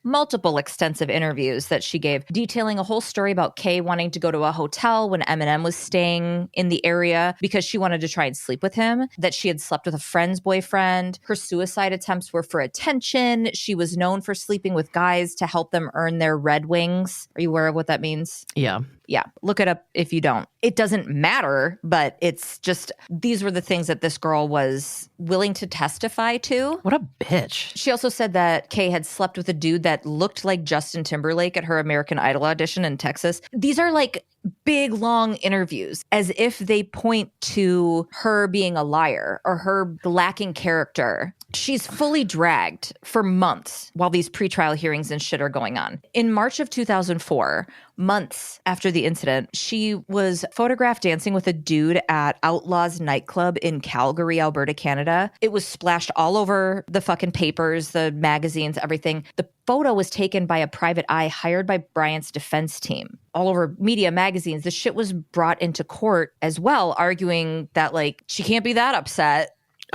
multiple extensive interviews that she gave, detailing a whole story about Kay wanting to go to a hotel when Eminem was staying in the area because she wanted to try and sleep with him, that she had slept with a friend's boyfriend. Her suicide attempts were for attention. She was known for sleeping with guys to help them earn their Red Wings. Are you aware of what that means? Yeah. Yeah, look it up if you don't. It doesn't matter, but it's just, these were the things that this girl was willing to testify to. What a bitch. She also said that Kay had slept with a dude that looked like Justin Timberlake at her American Idol audition in Texas. These are like big, long interviews as if they point to her being a liar or her lacking character. She's fully dragged for months while these pretrial hearings and shit are going on. In March of 2004, months after the incident, she was photographed dancing with a dude at Outlaws nightclub in Calgary, Alberta, Canada. It was splashed all over the fucking papers, the magazines, everything. The photo was taken by a private eye hired by Bryant's defense team. All over media, magazines. The shit was brought into court as well, arguing that, like, she can't be that upset.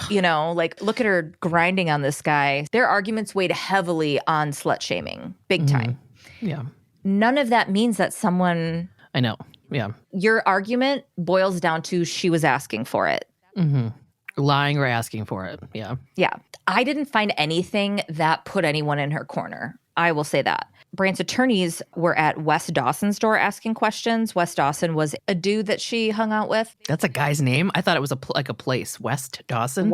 You know, like, look at her grinding on this guy. Their arguments weighed heavily on slut shaming, big time. Yeah. None of that means that someone... I know. Yeah. Your argument boils down to she was asking for it. Lying or asking for it. Yeah. Yeah. I didn't find anything that put anyone in her corner. I will say that. Bryant's attorneys were at Wes Dawson's door asking questions. Wes Dawson was a dude that she hung out with. That's a guy's name? I thought it was like a place. West Dawson?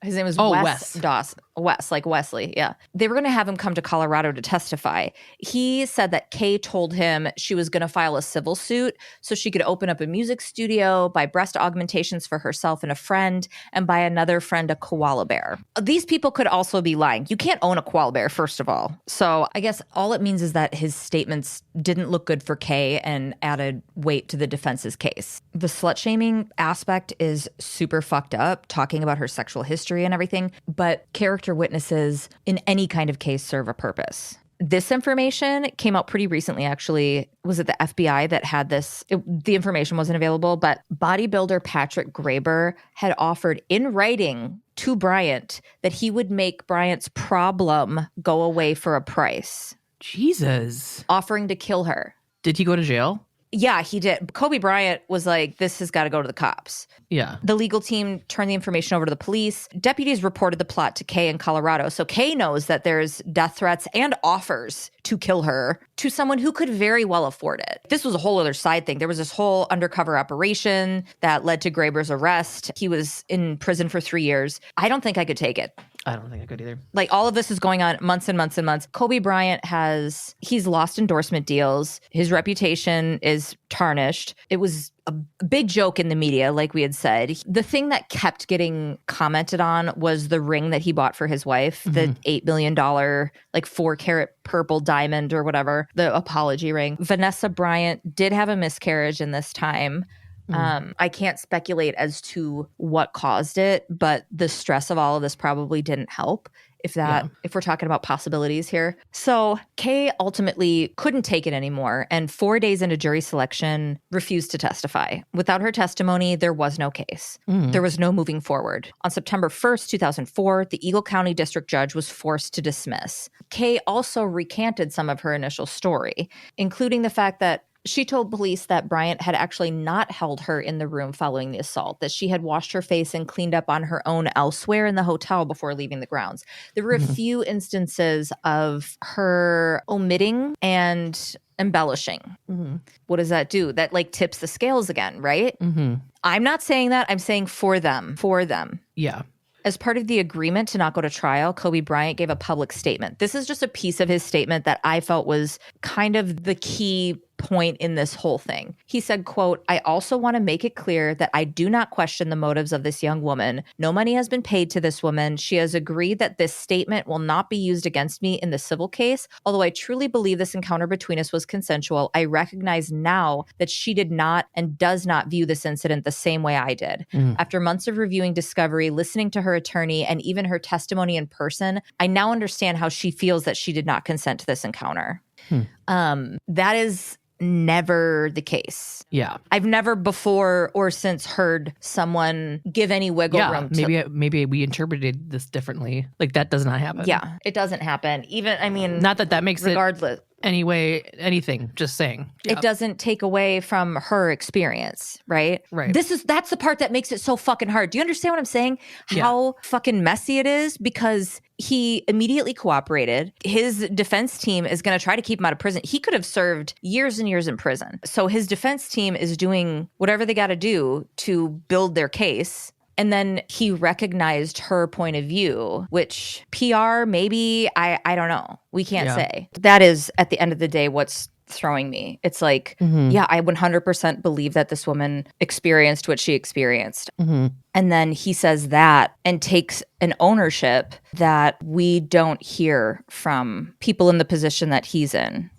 His name was Wes Dawson. Wes, like Wesley, yeah. They were going to have him come to Colorado to testify. He said that Kay told him she was going to file a civil suit so she could open up a music studio, buy breast augmentations for herself and a friend, and buy another friend a koala bear. These people could also be lying. You can't own a koala bear, first of all. So I guess all it means is that his statements didn't look good for Kay and added weight to the defense's case. The slut-shaming aspect is super fucked up, talking about her sexual history and everything, but character witnesses in any kind of case serve a purpose. This information came out pretty recently, actually. Was it the FBI that had this? The information wasn't available, but bodybuilder Patrick Graber had offered in writing to Bryant that he would make Bryant's problem go away for a price. Jesus. Offering to kill her. Did he go to jail? Yeah, he did. Kobe Bryant was like, this has got to go to the cops. Yeah. The legal team turned the information over to the police. Deputies reported the plot to Kay in Colorado. So Kay knows that there's death threats and offers to kill her to someone who could very well afford it. This was a whole other side thing. There was this whole undercover operation that led to Graber's arrest. He was in prison for 3 years. I don't think I could take it. I don't think I could either. Like, all of this is going on months and months and months. Kobe Bryant he's lost endorsement deals. His reputation is tarnished. It was a big joke in the media, like we had said. The thing that kept getting commented on was the ring that he bought for his wife, the $8 million, like 4-carat purple diamond or whatever, the apology ring. Vanessa Bryant did have a miscarriage in this time. I can't speculate as to what caused it, but the stress of all of this probably didn't help. If we're talking about possibilities here. So Kay ultimately couldn't take it anymore, and 4 days into jury selection refused to testify. Without her testimony, there was no case. There was no moving forward. On September 1st, 2004, the Eagle County District Judge was forced to dismiss. Kay also recanted some of her initial story, including the fact that She told police that Bryant had actually not held her in the room following the assault, that she had washed her face and cleaned up on her own elsewhere in the hotel before leaving the grounds. There were a few instances of her omitting and embellishing. What does that do? That like tips the scales again, right? I'm not saying that. I'm saying for them. Yeah. As part of the agreement to not go to trial, Kobe Bryant gave a public statement. This is just a piece of his statement that I felt was kind of the key point in this whole thing. He said, quote, "I also want to make it clear that I do not question the motives of this young woman. No money has been paid to this woman. She has agreed that this statement will not be used against me in the civil case. Although I truly believe this encounter between us was consensual, I recognize now that she did not and does not view this incident the same way I did. After months of reviewing discovery, listening to her attorney, and even her testimony in person, I now understand how she feels that she did not consent to this encounter." That is never the case. Yeah. I've never before or since heard someone give any wiggle room to. Maybe we interpreted this differently. Like that does not happen. Yeah, it doesn't happen. Even, I mean, not that makes regardless. Anything, just saying. Yeah. It doesn't take away from her experience, right? Right. That's the part that makes it so fucking hard. Do you understand what I'm saying? How fucking messy it is? Because he immediately cooperated. His defense team is going to try to keep him out of prison. He could have served years and years in prison. So his defense team is doing whatever they got to do to build their case. And then he recognized her point of view, which PR, maybe, I don't know. We can't say. That is, at the end of the day, what's throwing me. It's like, I 100% believe that this woman experienced what she experienced. And then he says that and takes an ownership that we don't hear from people in the position that he's in.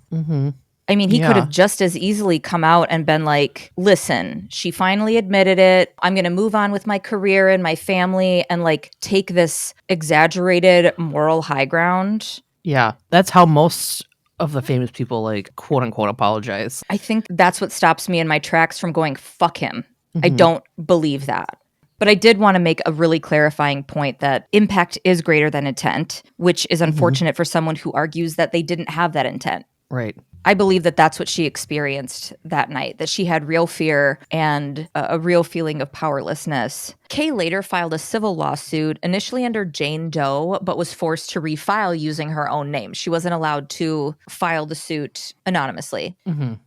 I mean, he could have just as easily come out and been like, listen, she finally admitted it. I'm going to move on with my career and my family and like take this exaggerated moral high ground. Yeah. That's how most of the famous people like quote unquote apologize. I think that's what stops me in my tracks from going, fuck him. I don't believe that. But I did want to make a really clarifying point that impact is greater than intent, which is unfortunate for someone who argues that they didn't have that intent. Right. I believe that that's what she experienced that night, that she had real fear and a real feeling of powerlessness. Kay later filed a civil lawsuit, initially under Jane Doe, but was forced to refile using her own name. She wasn't allowed to file the suit anonymously.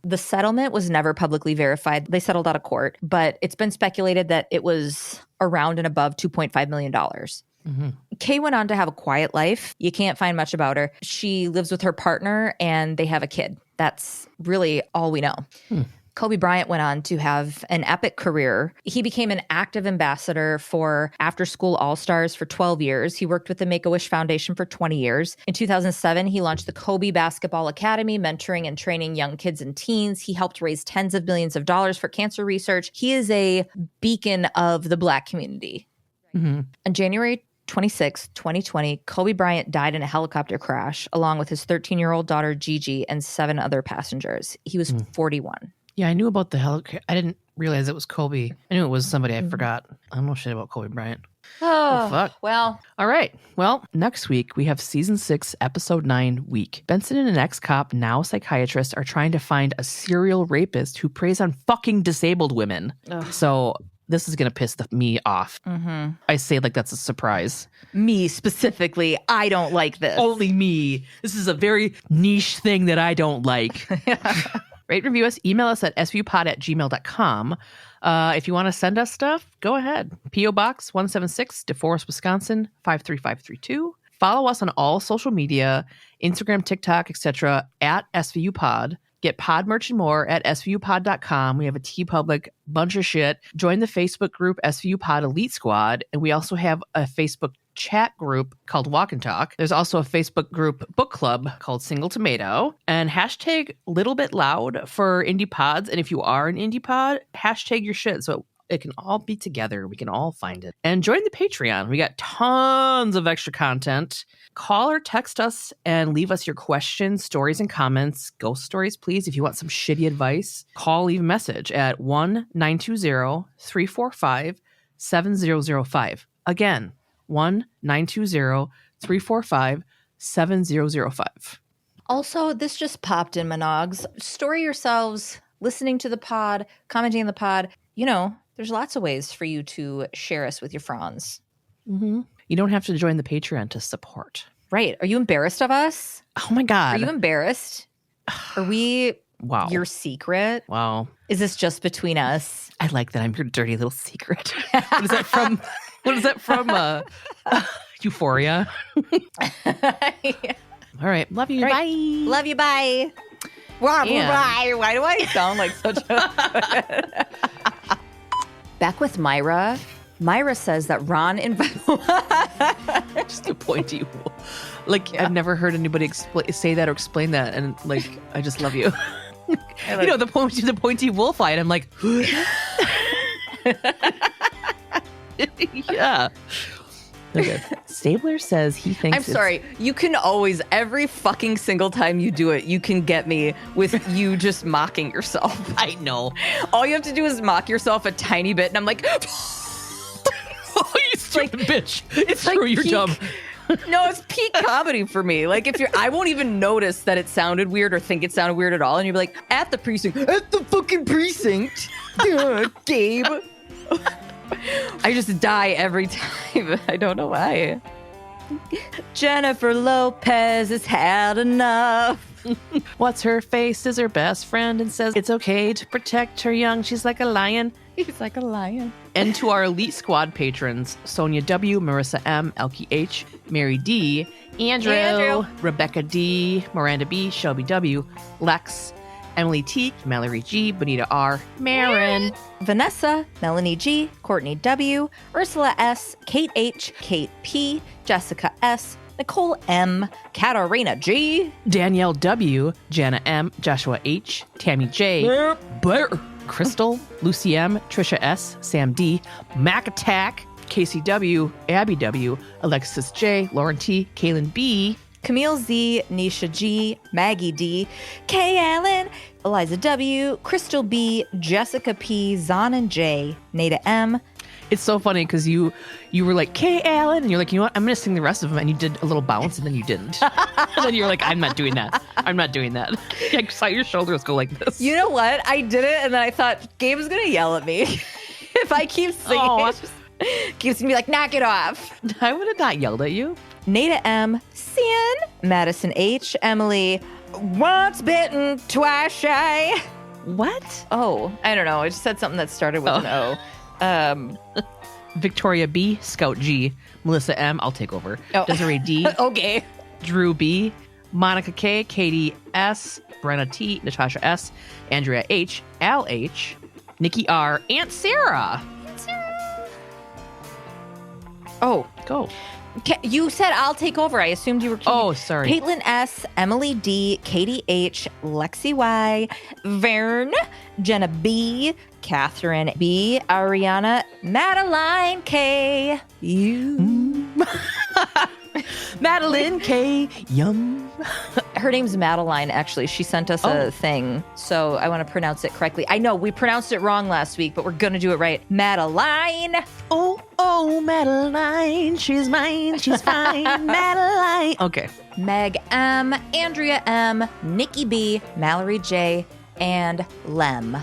The settlement was never publicly verified. They settled out of court, but it's been speculated that it was around and above $2.5 million. Kay went on to have a quiet life. You can't find much about her. She lives with her partner and they have a kid. That's really all we know. Kobe Bryant went on to have an epic career. He became an active ambassador for After School All-Stars for 12 years. He worked with the Make-A-Wish Foundation for 20 years. In 2007, he launched the Kobe Basketball Academy, mentoring and training young kids and teens. He helped raise tens of millions of dollars for cancer research. He is a beacon of the Black community. On January 26, 2020, Kobe Bryant died in a helicopter crash along with his 13-year-old daughter, Gigi, and 7 other passengers. He was 41. Yeah, I knew about the helicopter. I didn't realize it was Kobe. I knew it was somebody. I forgot. I don't know shit about Kobe Bryant. Oh, fuck. Well. All right. Well, next week we have season 6, episode 9, Week. Benson and an ex-cop, now psychiatrist, are trying to find a serial rapist who preys on fucking disabled women. So this is going to piss me off. I say like that's a surprise. Me specifically, I don't like this. Only me. This is a very niche thing that I don't like. Rate, review us, email us at svupod@gmail.com. If you want to send us stuff, go ahead. P.O. Box 176, Deforest, Wisconsin 53532. Follow us on all social media, Instagram, TikTok, etc. at svupod. Get pod merch and more at svupod.com. We have a TeePublic, bunch of shit. Join the Facebook group SVUpod Elite Squad. And we also have a Facebook chat group called Walk and Talk. There's also a Facebook group book club called Single Tomato. And hashtag Little Bit Loud for indie pods. And if you are an indie pod, hashtag your shit so it can all be together. We can all find it. And join the Patreon. We got tons of extra content. Call or text us and leave us your questions, stories, and comments. Ghost stories, please. If you want some shitty advice, call, leave a message at 1-920-345-7005. Again, 1-920-345-7005. Also, this just popped in my nogs. Story yourselves listening to the pod, commenting on the pod. There's lots of ways for you to share us with your friends. Mm-hmm. You don't have to join the Patreon to support. Right. Are you embarrassed of us? Oh my God. Are you embarrassed? Are we your secret? Wow. Is this just between us? I like that I'm your dirty little secret. What is that from? Euphoria? Yeah. All right. Love you. Right. Bye. Love you. Bye. Bye. Why do I sound like such a... Back with Myra. Myra says that Ron Just a pointy wool. I've never heard anybody say that or explain that. And I just love you. The pointy wolf fight. I'm like, yeah. Okay. Stabler says he thinks I'm sorry. You can always, every fucking single time you do it, you can get me with you just mocking yourself. I know. All you have to do is mock yourself a tiny bit, and I'm like, oh, you stupid bitch. It's true, you're dumb. No, it's peak comedy for me. I won't even notice that it sounded weird or think it sounded weird at all. And you'll be like, at the precinct. At the fucking precinct. Gabe. I just die every time. I don't know why. Jennifer Lopez has had enough. What's her face is her best friend and says it's okay to protect her young. She's like a lion. He's like a lion. And to our Elite Squad patrons, Sonia W, Marisa M, Elke H, Mary D, Andrew, Rebekah D, Miranda B, Shelby W, Lex, Emily T, Mallorie G, Bonita R, Maren, Vanessa, Melanie G, Courtney W, Ursula S, Kate H, Kate P, Jessica S, Nicole M, Katarina G, Danielle W, Jana M, Joshua H, Tammy J, Crystal, Lucy M, Trisha S, Sam D, Mac Attack, Casey W, Abby W, Alexis J, Lauren T, Kaylin B, Camille Z, Nisha G, Maggie D, Kay Allen, Eliza W, Crystal B, Jessica P, Zon and J, Nada M. It's so funny because you were like, Kay Allen, and you're like, you know what, I'm going to sing the rest of them, and you did a little bounce, and then you didn't. And then you're like, I'm not doing that. I'm not doing that. I saw your shoulders go like this. You know what? I did it, and then I thought, Gabe is going to yell at me if I keep singing. Oh. Keeps me like, knock it off. I would have not yelled at you. Nada M, Sin, Madison H, Emily, once bitten, twice shy. What? Oh, I don't know. I just said something that started with an O. Victoria B, Scout G, Melissa M, I'll take over. Oh. Desiree D, Okay. Drew B, Monica K, Katie S, Brenna T, Natasha S, Andrea H, Al H, Nikki R, Aunt Sarah. Oh, Go. You said I'll take over. I assumed you were keeping. Oh, sorry. Caitlin S, Emily D, Katie H, Lexi Y, Vern, Jenna B, Catherine B, Ariana, Madeline K, you. Madeline K, yum. Her name's Madeline, actually. She sent us a thing, so I want to pronounce it correctly. I know we pronounced it wrong last week, but we're going to do it right. Madeline. Oh, Madeline, she's mine, she's fine, Madeline. Okay. Meg M, Andrea M, Nikki B, Mallorie J, and Lem.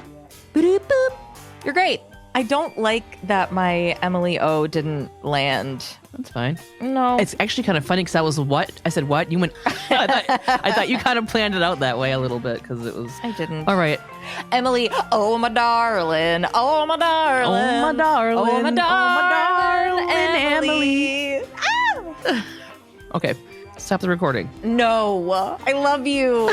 Boop, boop. You're great. I don't like that my Emily O didn't land. That's fine. No. It's actually kind of funny because I was what? I said what? You went, I thought you kind of planned it out that way a little bit because it was. I didn't. All right. Emily, oh my darling, oh my darling, Oh my darling, oh my darling, Emily. Ah! Okay. Stop the recording. No, I love you.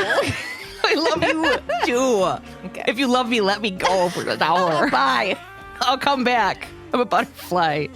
I love you too. Okay. If you love me, let me go for an hour. Bye. I'll come back. I'm a butterfly.